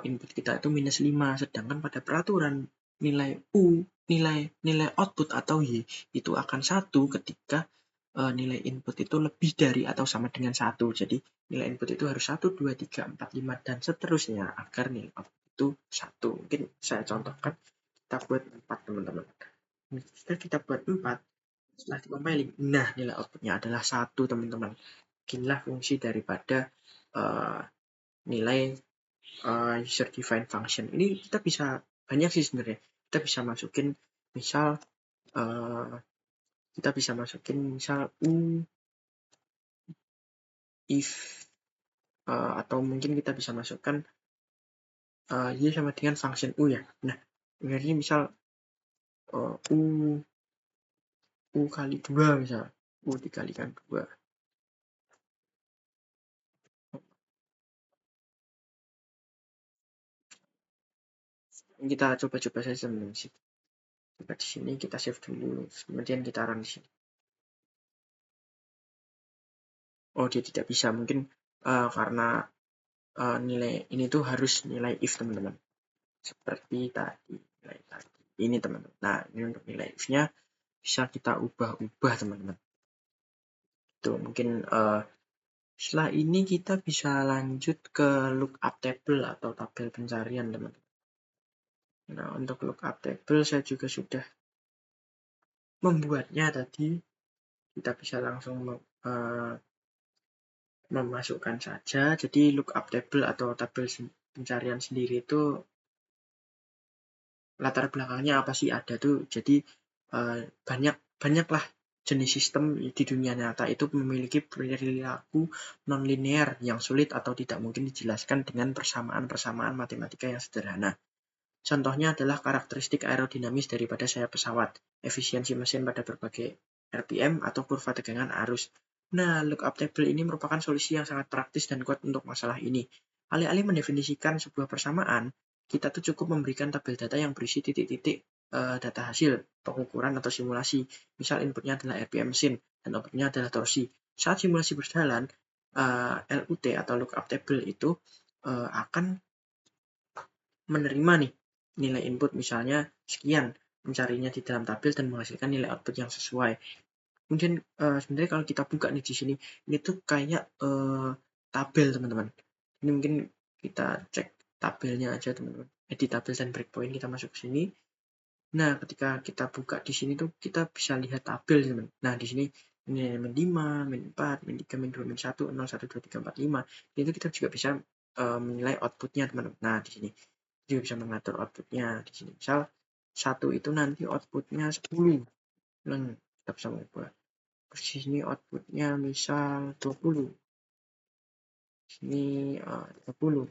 input kita itu minus 5, sedangkan pada peraturan nilai U, nilai output atau Y itu akan 1 ketika nilai input itu lebih dari atau sama dengan 1. Jadi nilai input itu harus 1, 2, 3, 4, 5, dan seterusnya agar nilai output itu 1. Mungkin saya contohkan, kita buat 4 teman-teman. Setelah kita buat 4, setelah di-compiling, nah nilai outputnya adalah 1 teman-teman. Inilah fungsi daripada nilai user defined function. Ini kita bisa banyak sih sebenarnya. Kita bisa masukin misal u if atau mungkin kita bisa masukkan y sama dengan function u ya. Nah, ini misal u kali 2 misal, u dikalikan 2. Kita coba-coba saja teman-teman. Coba di sini kita save dulu, kemudian kita run di sini. Oh, dia tidak bisa, mungkin karena nilai ini tuh harus nilai if teman-teman. Seperti tadi, nilai tadi. Ini teman-teman. Nah, ini untuk nilai if-nya bisa kita ubah-ubah teman-teman. Itu mungkin setelah ini kita bisa lanjut ke lookup table atau tabel pencarian teman-teman. Nah, untuk lookup table saya juga sudah membuatnya tadi. Kita bisa langsung memasukkan saja. Jadi lookup table atau tabel pencarian sendiri itu latar belakangnya apa sih ada tuh. Jadi banyaklah jenis sistem di dunia nyata itu memiliki perilaku non-linear yang sulit atau tidak mungkin dijelaskan dengan persamaan-persamaan matematika yang sederhana. Contohnya adalah karakteristik aerodinamis daripada sayap pesawat, efisiensi mesin pada berbagai RPM, atau kurva tegangan arus. Nah, lookup table ini merupakan solusi yang sangat praktis dan kuat untuk masalah ini. Alih-alih mendefinisikan sebuah persamaan, kita tuh cukup memberikan tabel data yang berisi titik-titik data hasil, pengukuran atau simulasi. Misal inputnya adalah RPM mesin dan outputnya adalah torsi. Saat simulasi berjalan, LUT atau lookup table itu akan menerima nih nilai input misalnya sekian, mencarinya di dalam tabel dan menghasilkan nilai output yang sesuai. Kemudian sebenarnya kalau kita buka nih di sini, ini tuh kayak tabel teman-teman. Ini mungkin kita cek tabelnya aja teman-teman. Edit tabel dan breakpoint kita masuk ke sini. Nah, ketika kita buka di sini tuh kita bisa lihat tabel teman-teman. Nah, di sini nilai min 5, min 4, min 3, min 2, min 1, 0, 1, 2, 3, 4, 5. Itu kita juga bisa menilai outputnya teman-teman. Nah, di sini juga bisa mengatur outputnya di sini. Misal 1 itu nanti outputnya 10. Dan kita bisa mengubah. Terus di sini outputnya misal 20. Sini 30,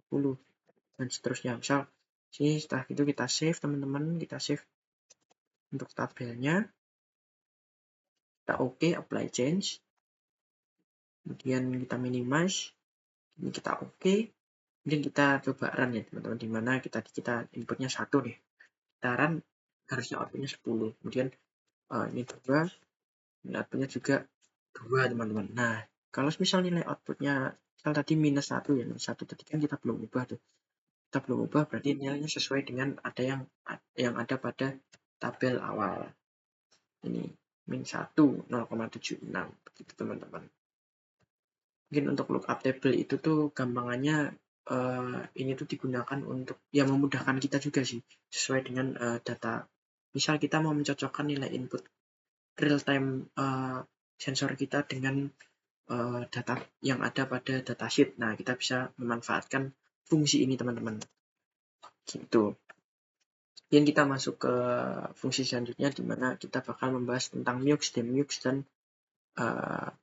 10 dan seterusnya. Misal sini setelah itu kita save teman-teman, kita save untuk tabelnya. Kita oke, apply change. Kemudian kita minimize. Ini kita oke. Kemudian kita coba run ya teman-teman, di mana kita inputnya 1 nih. Kita run harusnya outputnya 10. Kemudian ini 2, nilai outputnya juga 2 teman-teman. Nah, kalau misal nilai outputnya misal tadi minus 1 ya, minus 1 tadi kan kita belum ubah tuh. Kita belum ubah berarti nilainya sesuai dengan ada yang ada pada tabel awal. Ini min 1, 0,76 begitu teman-teman. Mungkin untuk lookup table itu tuh gampangannya ini tuh digunakan untuk ya memudahkan kita juga sih, sesuai dengan data. Misal kita mau mencocokkan nilai input real time sensor kita dengan data yang ada pada datasheet. Nah, kita bisa memanfaatkan fungsi ini teman-teman. Gitu. Kemudian kita masuk ke fungsi selanjutnya, di mana kita bakal membahas tentang mux, demux, dan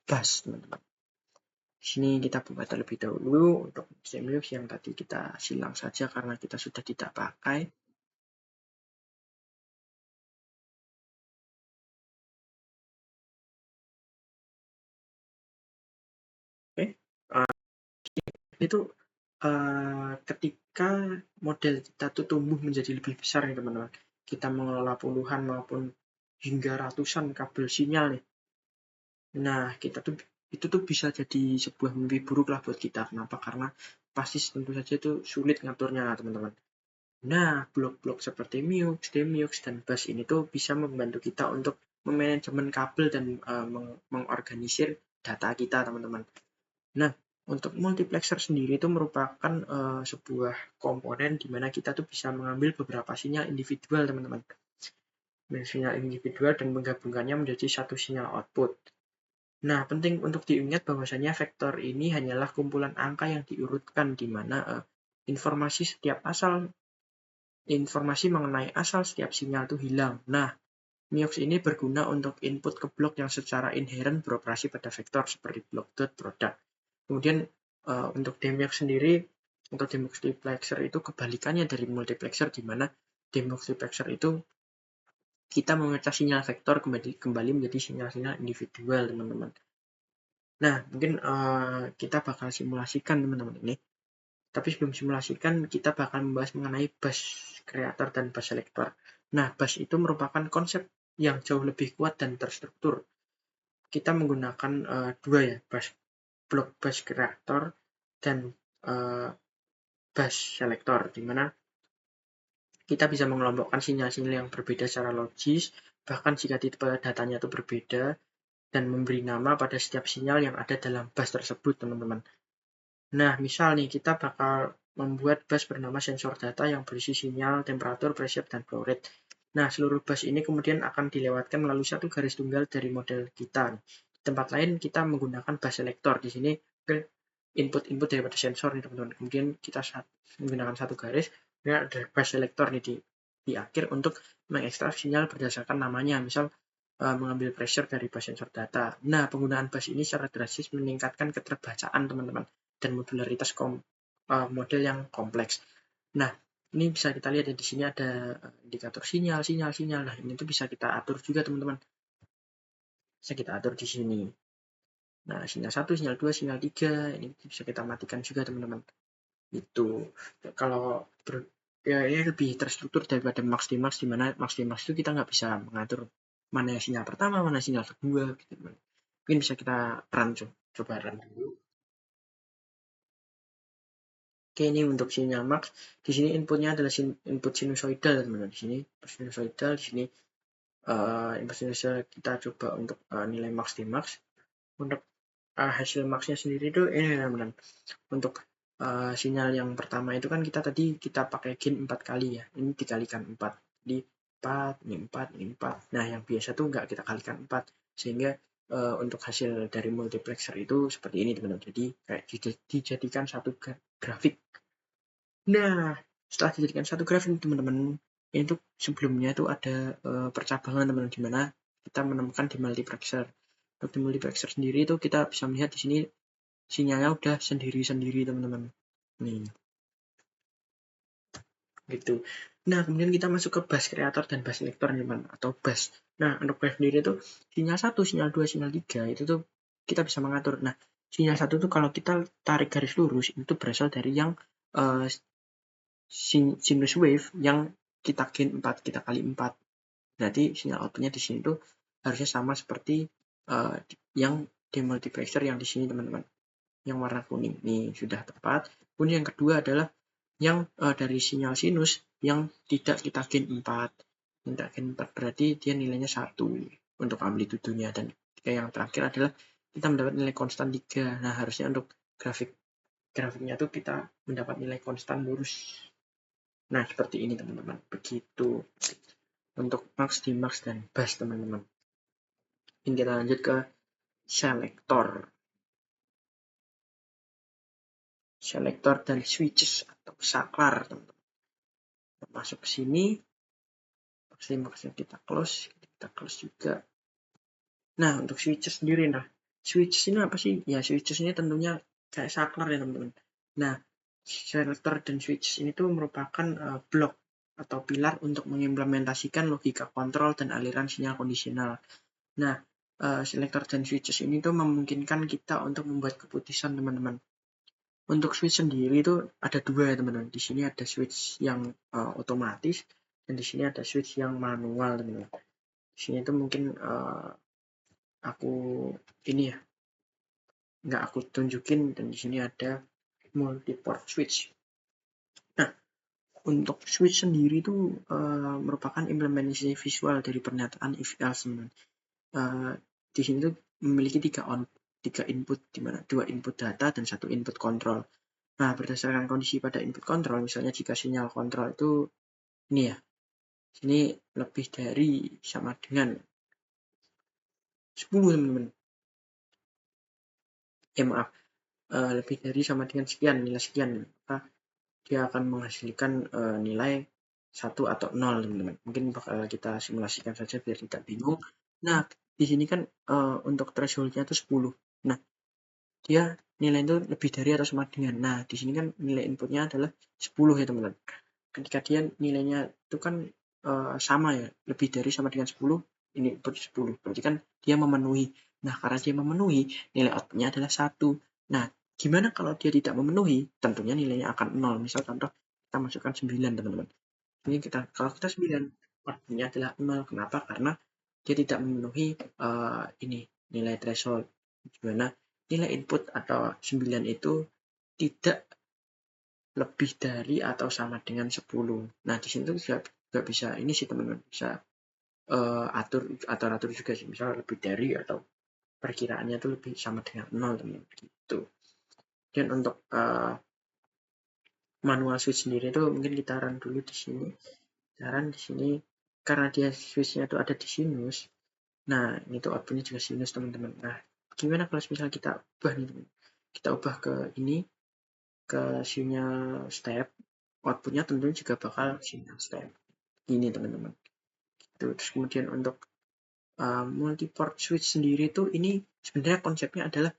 bus teman-teman. Di sini kita buka terlebih dahulu untuk demux yang tadi kita silang saja karena kita sudah tidak pakai. Oke, itu ketika model kita tuh tumbuh menjadi lebih besar nih teman-teman, kita mengelola puluhan maupun hingga ratusan kabel sinyal nih. Nah, itu tuh bisa jadi sebuah mimpi buruk lah buat kita. Kenapa? Karena pasti tentu saja itu sulit ngaturnya teman-teman. Nah, blok-blok seperti mux, demux, dan bus ini tuh bisa membantu kita untuk memanajemen kabel dan mengorganisir data kita, teman-teman. Nah, untuk multiplexer sendiri itu merupakan sebuah komponen di mana kita tuh bisa mengambil beberapa sinyal individual, teman-teman. Sinyal individual dan menggabungkannya menjadi satu sinyal output. Nah, penting untuk diingat bahwasanya vektor ini hanyalah kumpulan angka yang diurutkan di mana informasi mengenai asal setiap sinyal itu hilang. Nah, MIOX ini berguna untuk input ke blok yang secara inherent beroperasi pada vektor seperti blok dot product. Kemudian untuk demux sendiri, untuk demultiplexer itu kebalikannya dari multiplexer, di mana demultiplexer itu kita memecah sinyal vektor kembali menjadi sinyal-sinyal individual, teman-teman. Nah, mungkin kita bakal simulasikan, teman-teman, ini. Tapi sebelum simulasikan, kita bakal membahas mengenai bus creator dan bus selector. Nah, bus itu merupakan konsep yang jauh lebih kuat dan terstruktur. Kita menggunakan dua ya, blok bus creator dan bus selector, di mana kita bisa mengelompokkan sinyal-sinyal yang berbeda secara logis, bahkan jika tipe datanya itu berbeda, dan memberi nama pada setiap sinyal yang ada dalam bus tersebut, teman-teman. Nah, misal nih, kita bakal membuat bus bernama sensor data yang berisi sinyal, temperatur, pressure, dan flow rate. Nah, seluruh bus ini kemudian akan dilewatkan melalui satu garis tunggal dari model kita. Di tempat lain, kita menggunakan bus selector. Di sini input daripada sensor nih, teman-teman. Kemudian kita menggunakan satu garis, kemudian ada bus selector nih di akhir untuk mengekstrak sinyal berdasarkan namanya. Misal, mengambil pressure dari bus sensor data. Nah, penggunaan bus ini secara drastis meningkatkan keterbacaan, teman-teman, dan modularitas model yang kompleks. Nah, ini bisa kita lihat ya, di sini ada indikator sinyal. Nah, ini tuh bisa kita atur juga, teman-teman. Bisa kita atur di sini. Nah, sinyal 1, sinyal 2, sinyal 3, ini bisa kita matikan juga, teman-teman. Itu. Kalau ya ini lebih terstruktur daripada max-dimax, di mana max-dimax itu kita nggak bisa mengatur mana sinyal pertama, mana sinyal kedua, gitu. Mungkin bisa kita coba run dulu. Oke, ini untuk sinyal max. Di sini inputnya adalah input sinusoidal, teman-teman. Di sini sinusoidal, di sini input sinusoidal kita coba untuk nilai max di max. Untuk hasil maxnya sendiri itu ini, teman-teman. Untuk sinyal yang pertama itu kan kita pakai gain 4 kali ya. Ini dikalikan 4. Jadi 4, ini 4, ini 4. Nah, yang biasa tuh nggak kita kalikan 4. Sehingga untuk hasil dari multiplexer itu seperti ini, teman-teman. Jadi kayak dijadikan satu grafik. Nah, setelah dijadikan satu grafik, teman-teman, itu sebelumnya itu ada percabangan, teman-teman, di mana kita menemukan di multiplexer. Untuk di multiplexer sendiri itu kita bisa melihat di sini sinyalnya udah sendiri-sendiri, teman-teman. Nih. Gitu. Nah, kemudian kita masuk ke bus creator dan bus selector, teman-teman, atau bus. Nah, untuk bus sendiri itu sinyal 1, sinyal 2, sinyal 3 itu tuh kita bisa mengatur. Nah, sinyal 1 tuh kalau kita tarik garis lurus itu berasal dari yang sinus wave yang kita gain 4, kita kali 4. Berarti sinyal outputnya di sini tuh harusnya sama seperti yang demultiplexer yang di sini, teman-teman. Yang warna kuning. Nih, sudah tepat. Kemudian yang kedua adalah yang dari sinyal sinus yang tidak kita gain 4. Tidak gain 4 berarti dia nilainya 1 untuk amplitudonya. Dan yang terakhir adalah kita mendapat nilai konstan 3. Nah, harusnya untuk grafiknya tuh kita mendapat nilai konstan lurus. Nah, seperti ini, teman-teman. Begitu untuk max, dimax, dan bus, teman-teman. Ini kita lanjut ke selektor. Selektor dan switches atau saklar, teman-teman. Masuk ke sini. Maksudnya kita close juga. Nah, untuk switches sendiri, switches ini apa sih? Ya, switches ini tentunya kayak saklar ya, teman-teman. Nah, selektor dan switches ini tuh merupakan blok atau pilar untuk mengimplementasikan logika kontrol dan aliran sinyal kondisional. Nah, selektor dan switches ini tuh memungkinkan kita untuk membuat keputusan, teman-teman. Untuk switch sendiri itu ada dua ya, teman-teman. Di sini ada switch yang otomatis dan di sini ada switch yang manual, teman-teman. Di sini itu mungkin aku ini ya nggak aku tunjukin, dan di sini ada multiport switch. Nah, untuk switch sendiri itu merupakan implementasi visual dari pernyataan if else, teman-teman. di sini tuh memiliki tiga input, di mana 2 input data dan 1 input kontrol. Nah, berdasarkan kondisi pada input kontrol, misalnya jika sinyal kontrol itu ini ya, sini lebih dari sama dengan 10 teman-teman. Maaf, lebih dari sama dengan sekian, nilai sekian, maka dia akan menghasilkan nilai 1 atau 0 teman-teman. Mungkin bakal kita simulasikan saja biar tidak bingung. Nah, di sini kan untuk threshold-nya itu 10. Nah, dia nilai itu lebih dari atau sama dengan. Nah, di sini kan nilai inputnya adalah 10 ya teman-teman. Ketika dia nilainya itu kan sama ya, lebih dari sama dengan 10, ini input 10. Berarti kan dia memenuhi. Nah, karena dia memenuhi, nilai outputnya adalah 1. Nah, gimana kalau dia tidak memenuhi? Tentunya nilainya akan 0. Misal contoh, kita masukkan 9 teman-teman. Ini kalau kita 9, outputnya adalah 0. Kenapa? Karena dia tidak memenuhi ini nilai threshold. Dimana nilai input atau 9 itu tidak lebih dari atau sama dengan 10. Nah, di sini tuh juga bisa ini sih teman-teman, bisa atur juga sih. Misal lebih dari atau perkiraannya tuh lebih sama dengan 0 teman-teman gitu. Dan untuk manual switch sendiri itu mungkin kita run dulu di sini. Run di sini karena dia switchnya itu ada di sinus. Nah, ini tuh outputnya juga sinus teman-teman. Nah, gimana kalau misalnya kita ubah nih teman? Kita ubah ke ini, ke sinyal step, outputnya tentunya juga bakal sinyal step. Ini teman-teman. Terus kemudian untuk multi-port switch sendiri tuh ini sebenarnya konsepnya adalah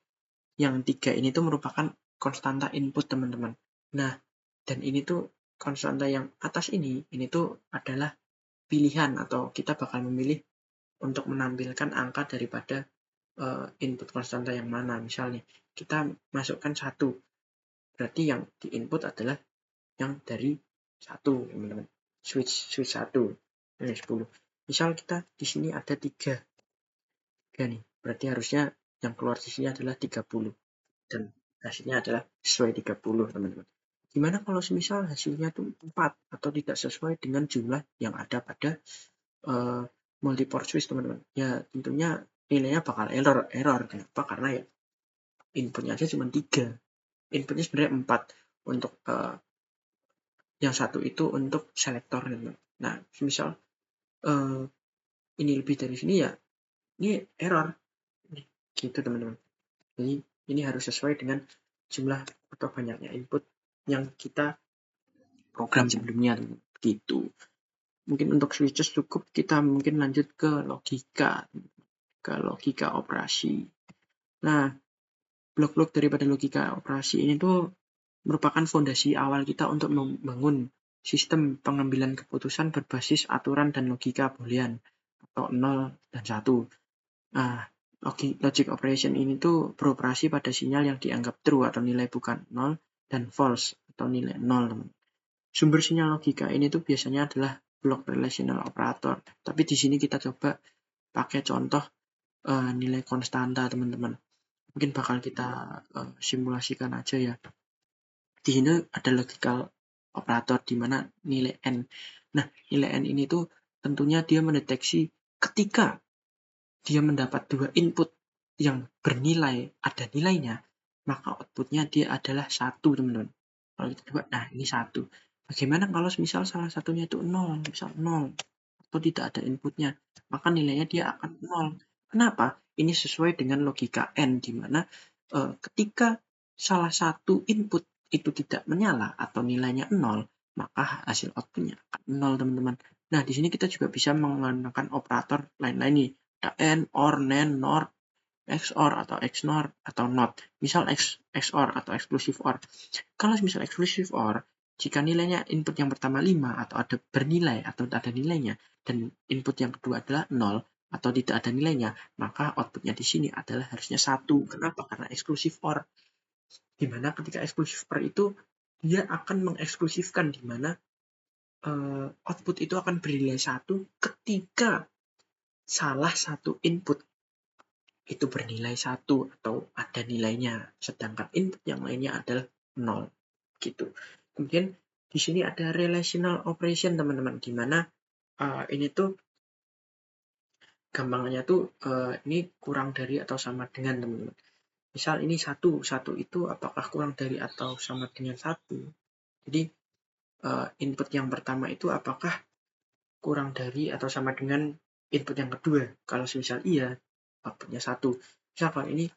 yang 3 ini tuh merupakan konstanta input teman-teman. Nah, dan ini tuh konstanta yang atas ini tuh adalah pilihan atau kita bakal memilih untuk menampilkan angka daripada input konstanta yang mana. Misalnya kita masukkan 1, berarti yang di input adalah yang dari 1 teman-teman. Switch 1 ini 10. Misal kita di sini ada 3 nih, berarti harusnya yang keluar di sini adalah 30 dan hasilnya adalah sesuai 30 teman-teman. Gimana kalau semisal hasilnya itu 4 atau tidak sesuai dengan jumlah yang ada pada multi-port switch teman-teman? Ya tentunya nilainya bakal error. Kenapa? Karena ya inputnya aja cuma 3. Inputnya sebenarnya 4 untuk yang satu itu untuk selektor teman-teman. Nah, misal ini lebih dari sini ya ini error gitu teman-teman. Jadi ini harus sesuai dengan jumlah atau banyaknya input yang kita program sebelumnya gitu. Mungkin untuk switches cukup, kita mungkin lanjut ke logika operasi. Nah, blok-blok daripada logika operasi ini tuh merupakan fondasi awal kita untuk membangun sistem pengambilan keputusan berbasis aturan dan logika boolean atau 0 dan 1. Nah, logic operation ini tuh beroperasi pada sinyal yang dianggap true atau nilai bukan 0 dan false atau nilai 0. Sumber sinyal logika ini tuh biasanya adalah blok relational operator. Tapi di sini kita coba pakai contoh nilai konstanta teman-teman. Mungkin bakal kita simulasikan aja ya. Di sini ada logical operator di mana nilai n. Nah, nilai n ini tuh tentunya dia mendeteksi ketika dia mendapat 2 input yang bernilai ada nilainya, maka outputnya dia adalah 1 teman-teman. Kalau kita coba, nah ini 1. Bagaimana kalau misal salah satunya itu 0, misal 0 atau tidak ada inputnya, maka nilainya dia akan 0. Kenapa? Ini sesuai dengan logika n di mana ketika salah satu input itu tidak menyala atau nilainya 0, maka hasil outputnya akan 0 teman-teman. Nah, di sini kita juga bisa menggunakan operator lain-lain nih. Ada AND, OR, NAND, NOR, XOR atau XNOR atau NOT. Misal XOR atau exclusive OR. Kalau misal exclusive OR, jika nilainya input yang pertama 5 atau ada bernilai atau tidak ada nilainya dan input yang kedua adalah 0 atau tidak ada nilainya, maka outputnya di sini adalah harusnya 1. Kenapa? Karena exclusive OR. Di mana ketika exclusive OR itu dia akan mengeksklusifkan di mana output itu akan bernilai 1 ketika salah satu input itu bernilai 1 atau ada nilainya, sedangkan input yang lainnya adalah 0 gitu. Kemudian di sini ada relational operation teman-teman, di mana ini tuh gampangnya tuh ini kurang dari atau sama dengan, teman-teman. Misal ini satu itu apakah kurang dari atau sama dengan satu. Jadi input yang pertama itu apakah kurang dari atau sama dengan input yang kedua. Kalau misal iya, outputnya satu. Misal kalau ini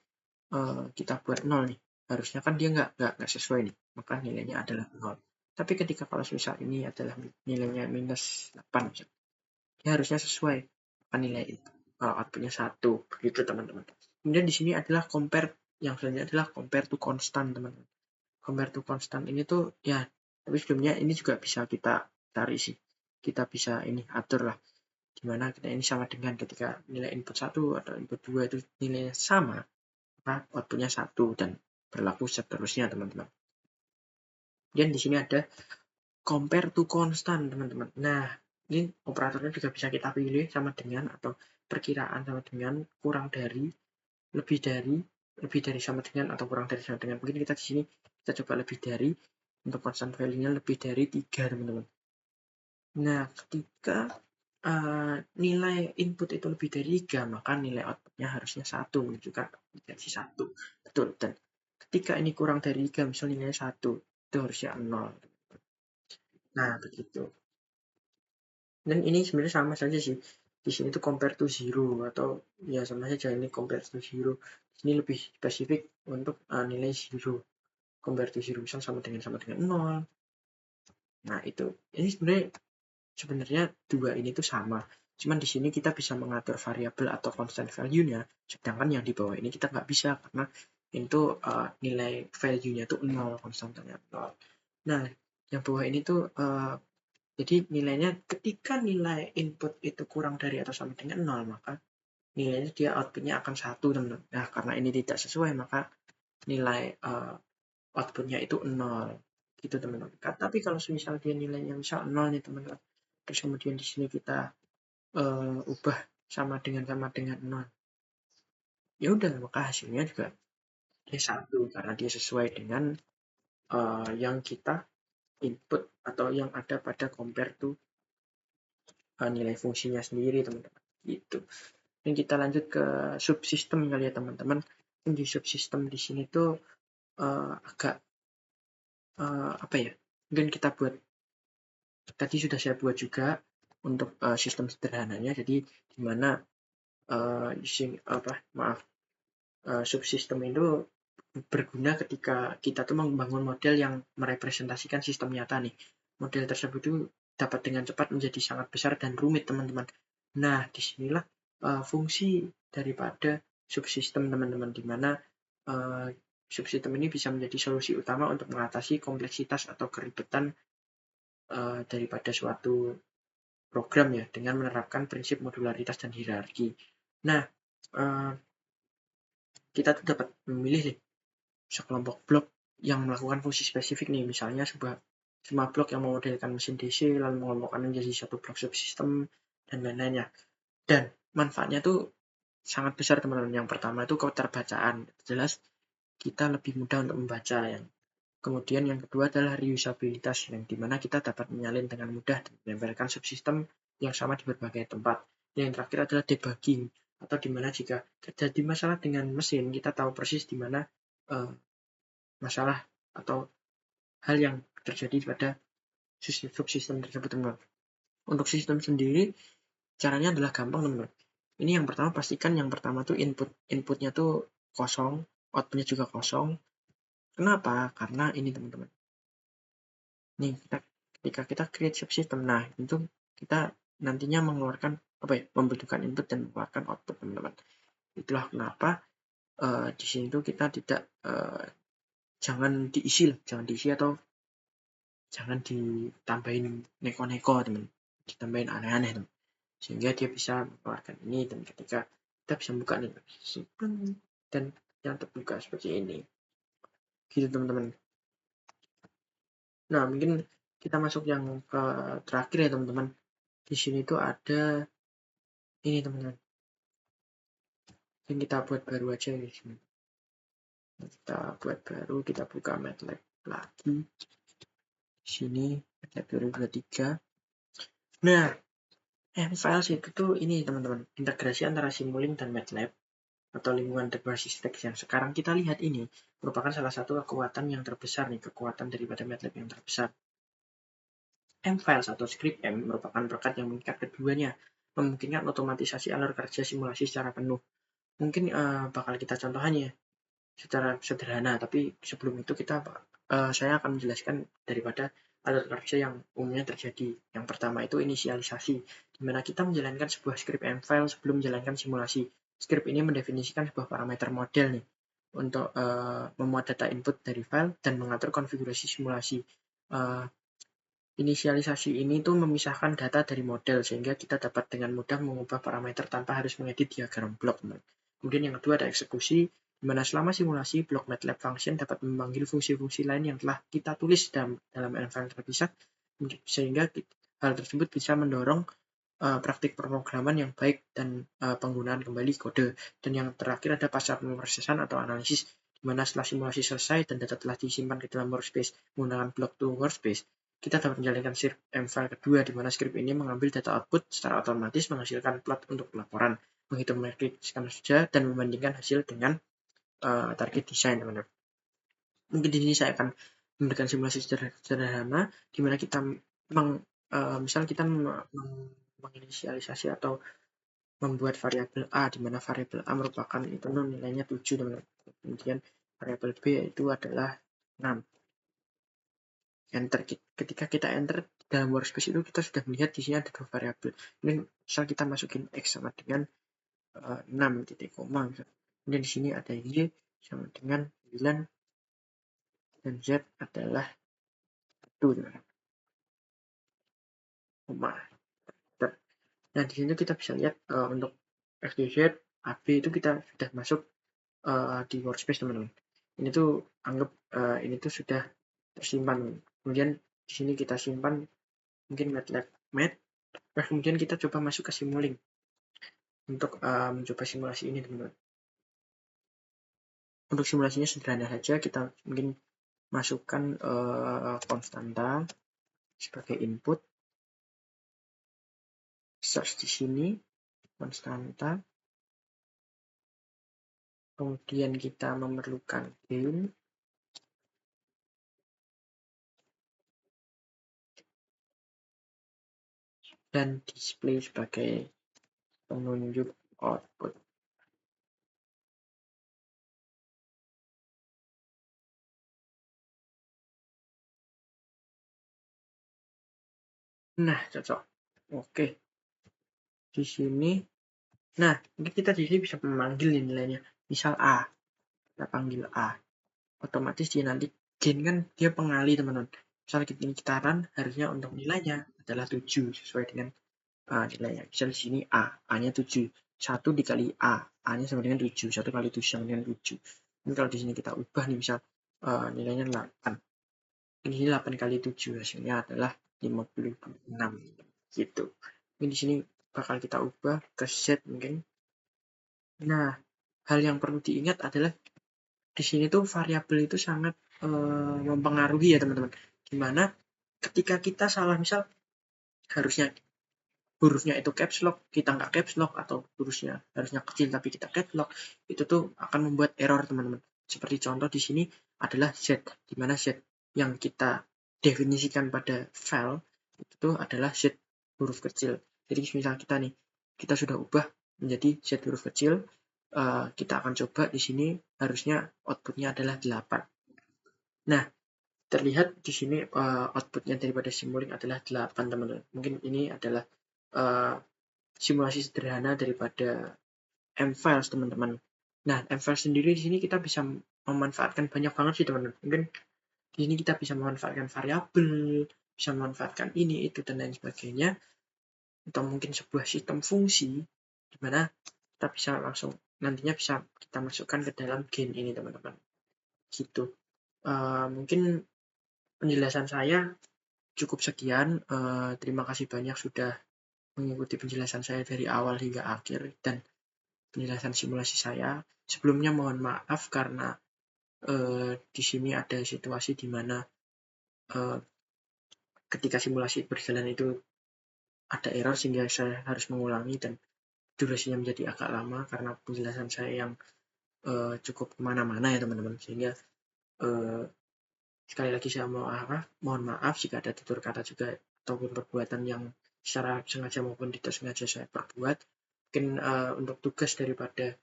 kita buat 0 nih, harusnya kan dia nggak sesuai nih, maka nilainya adalah 0. Tapi ketika kalau misal ini adalah nilainya minus 8, dia harusnya sesuai, maka nilai outputnya 1, begitu teman-teman. Kemudian di sini adalah compare, yang selanjutnya adalah compare to constant, teman-teman. Compare to constant ini tuh ya, tapi sebelumnya ini juga bisa kita cari sih, kita bisa ini atur lah, dimana kita ini sama dengan ketika nilai input 1 atau input 2 itu nilainya sama, maka outputnya 1 dan berlaku seterusnya, teman-teman. Dan di sini ada compare to constant, teman-teman. Nah, ini operatornya juga bisa kita pilih sama dengan atau perkiraan sama dengan, kurang dari, lebih dari sama dengan atau kurang dari sama dengan. Mungkin kita di sini kita coba lebih dari, untuk constant value-nya lebih dari 3, teman-teman. Nah, ketika nilai input itu lebih dari 3, maka nilai outputnya harusnya 1, menunjukkan indikasi 1. Betul. Dan ketika ini kurang dari 3, misalnya nilainya 1, itu harusnya 0. Nah, begitu. Dan ini sebenarnya sama saja sih. Di sini tuh compare to 0, atau ya sama saja, ini compare to 0. Di sini lebih spesifik untuk nilai 0. Compare to 0 misal sama dengan 0. Nah, itu. Ini sebenarnya dua ini tuh sama. Cuman di sini kita bisa mengatur variabel atau constant value-nya, sedangkan yang di bawah ini kita nggak bisa, karena itu nilai value-nya tuh 0, konstantnya 0. Nah, yang bawah ini tuh jadi nilainya ketika nilai input itu kurang dari atau sama dengan 0, maka nilainya dia outputnya akan 1, teman-teman. Nah, karena ini tidak sesuai, maka nilai outputnya itu 0. Gitu, teman-teman. Tapi kalau misal dia nilainya misal 0 nih, teman-teman. Terus kemudian di sini kita ubah sama dengan 0. Ya udah, maka hasilnya juga dia 1, karena dia sesuai dengan yang kita input atau yang ada pada compare to nilai fungsinya sendiri, teman-teman. Gitu. Dan kita lanjut ke subsistem kali ya, teman-teman. Di subsistem di sini tuh agak apa ya? Mungkin kita buat, tadi sudah saya buat juga untuk sistem sederhananya. Jadi di mana subsistem itu berguna ketika kita tuh membangun model yang merepresentasikan sistem nyata nih. Model tersebut itu dapat dengan cepat menjadi sangat besar dan rumit, teman-teman. Nah, disinilah fungsi daripada subsistem, teman-teman, di mana subsistem ini bisa menjadi solusi utama untuk mengatasi kompleksitas atau keribetan daripada suatu program ya, dengan menerapkan prinsip modularitas dan hierarki. Nah, kita tuh dapat memilih nih sekelompok blok yang melakukan fungsi spesifik nih, misalnya semua blok yang memodelkan mesin DC lalu mengelompokkan menjadi satu blok subsistem dan lain-lainnya. Dan manfaatnya tuh sangat besar, teman-teman. Yang pertama itu keterbacaan, jelas kita lebih mudah untuk membaca. Kemudian yang kedua adalah reusabilitas, yang dimana kita dapat menyalin dengan mudah dan menempelkan subsistem yang sama di berbagai tempat. Yang terakhir adalah debugging, atau dimana jika terjadi masalah dengan mesin, kita tahu persis di mana masalah atau hal yang terjadi pada subsistem tersebut, teman-teman. Untuk sistem sendiri, caranya adalah gampang, teman-teman. Ini yang pertama, pastikan yang pertama tuh inputnya tuh kosong, outputnya juga kosong. Kenapa? Karena ini, teman-teman. Nih, ketika kita create subsystem, nah itu kita nantinya mengeluarkan membutuhkan input dan mengeluarkan output, teman-teman. Itulah kenapa di sini tuh kita tidak jangan diisi atau jangan ditambahin neko-neko, teman, ditambahin aneh-aneh, teman, sehingga dia bisa mengeluarkan ini. Dan ketika kita bisa buka nih dan yang terbuka seperti ini, gitu, teman-teman. Nah, mungkin kita masuk yang ke terakhir ya, teman-teman. Di sini tuh ada ini, teman-teman, yang kita buat baru aja di sini. Kita buat baru, kita buka MATLAB lagi. Di sini MATLAB 2023. Nah, M-Files itu tuh ini teman-teman, integrasi antara Simulink dan MATLAB atau lingkungan berbasis teks yang sekarang kita lihat ini merupakan salah satu kekuatan yang terbesar nih, kekuatan daripada MATLAB yang terbesar. M-Files atau script M merupakan perangkat yang mengikat keduanya, memungkinkan otomatisasi alur kerja simulasi secara penuh. Mungkin bakal kita contohnya secara sederhana, tapi sebelum itu saya akan menjelaskan daripada alur kerja yang umumnya terjadi. Yang pertama itu inisialisasi, di mana kita menjalankan sebuah script M-File sebelum menjalankan simulasi. Script ini mendefinisikan sebuah parameter model nih untuk memuat data input dari file dan mengatur konfigurasi simulasi. Inisialisasi ini tuh memisahkan data dari model sehingga kita dapat dengan mudah mengubah parameter tanpa harus mengedit diagram blok. Kemudian yang kedua ada eksekusi, di mana selama simulasi blok MATLAB function dapat memanggil fungsi-fungsi lain yang telah kita tulis dalam file terpisah, sehingga hal tersebut bisa mendorong praktik pemrograman yang baik dan penggunaan kembali kode. Dan yang terakhir ada pasca pemrosesan atau analisis, di mana setelah simulasi selesai dan data telah disimpan ke dalam workspace menggunakan block to workspace, kita dapat menjalankan script M-File kedua, di mana script ini mengambil data output secara otomatis menghasilkan plot untuk laporan, menghitung matriks saja, dan membandingkan hasil dengan target desain, teman-teman. Mungkin di sini saya akan memberikan simulasi sederhana, di mana kita misal kita menginisialisasi atau membuat variabel A, di mana variabel A merupakan itu nilainya 7, teman-teman. Kemudian variabel B itu adalah 6. Enter. Ketika kita enter dalam workspace itu kita sudah melihat di sini ada dua variabel. Ini misal kita masukin X sama dengan 6 titik koma. Kemudian di sini ada Y sama dengan 9 dan Z adalah 1, koma. Nah, di sini kita bisa lihat untuk X, Y, Z, AB itu kita sudah masuk di workspace, teman-teman. Ini tuh anggap ini tuh sudah tersimpan. Kemudian di sini kita simpan mungkin MATLAB Math. Kemudian kita coba masuk ke Simulink untuk mencoba simulasi ini, teman-teman. Untuk simulasinya sederhana saja, kita mungkin masukkan konstanta sebagai input, search di sini konstanta, kemudian kita memerlukan gain, dan display sebagai penunjuk output. Nah, cocok. Oke. Di sini, nah, mungkin kita di sini bisa memanggil nilainya. Misal A, kita panggil A. Otomatis dia nanti gain kan dia pengali, teman-teman. Misal kita run, harusnya untuk nilainya adalah 7 sesuai dengan nilainya. Misal di sini A-nya 7. 1 dikali A-nya sama dengan 7. 1 kali 7 sama dengan 7. Ini kalau di sini kita ubah nih, misal nilainya 8. Ini 8 kali 7 hasilnya adalah 56 gitu. Ini di sini bakal kita ubah ke Z mungkin. Nah, hal yang perlu diingat adalah di sini tuh variabel itu sangat mempengaruhi ya, teman-teman. Gimana ketika kita salah, misal harusnya hurufnya itu caps lock, kita nggak caps lock, atau hurufnya harusnya kecil tapi kita caps lock, itu tuh akan membuat error, teman-teman. Seperti contoh di sini adalah Z, di mana Z yang kita definisikan pada file itu adalah Z huruf kecil. Jadi misal kita sudah ubah menjadi Z huruf kecil, kita akan coba di sini harusnya outputnya adalah 8. Nah, terlihat di sini outputnya daripada Simulink adalah 8, teman-teman. Mungkin ini adalah simulasi sederhana daripada M-Files, teman-teman. Nah, M-Files sendiri di sini kita bisa memanfaatkan banyak banget sih, teman-teman. Mungkin di sini kita bisa memanfaatkan variabel, bisa memanfaatkan ini, itu, dan lain sebagainya. Atau mungkin sebuah sistem fungsi, di mana kita bisa langsung, nantinya bisa kita masukkan ke dalam gain ini, teman-teman. Gitu. Mungkin penjelasan saya cukup sekian. Terima kasih banyak sudah mengikuti penjelasan saya dari awal hingga akhir dan penjelasan simulasi saya. Sebelumnya mohon maaf karena di sini ada situasi di mana ketika simulasi berjalan itu ada error sehingga saya harus mengulangi dan durasinya menjadi agak lama karena penjelasan saya yang cukup kemana-mana ya teman-teman, sehingga sekali lagi saya mohon maaf jika ada tutur kata juga ataupun perbuatan yang secara sengaja maupun tidak sengaja saya perbuat. Mungkin untuk tugas daripada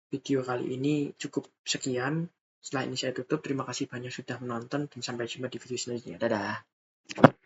video kali ini cukup sekian. Setelah ini saya tutup. Terima kasih banyak sudah menonton dan sampai jumpa di video selanjutnya. Dadah.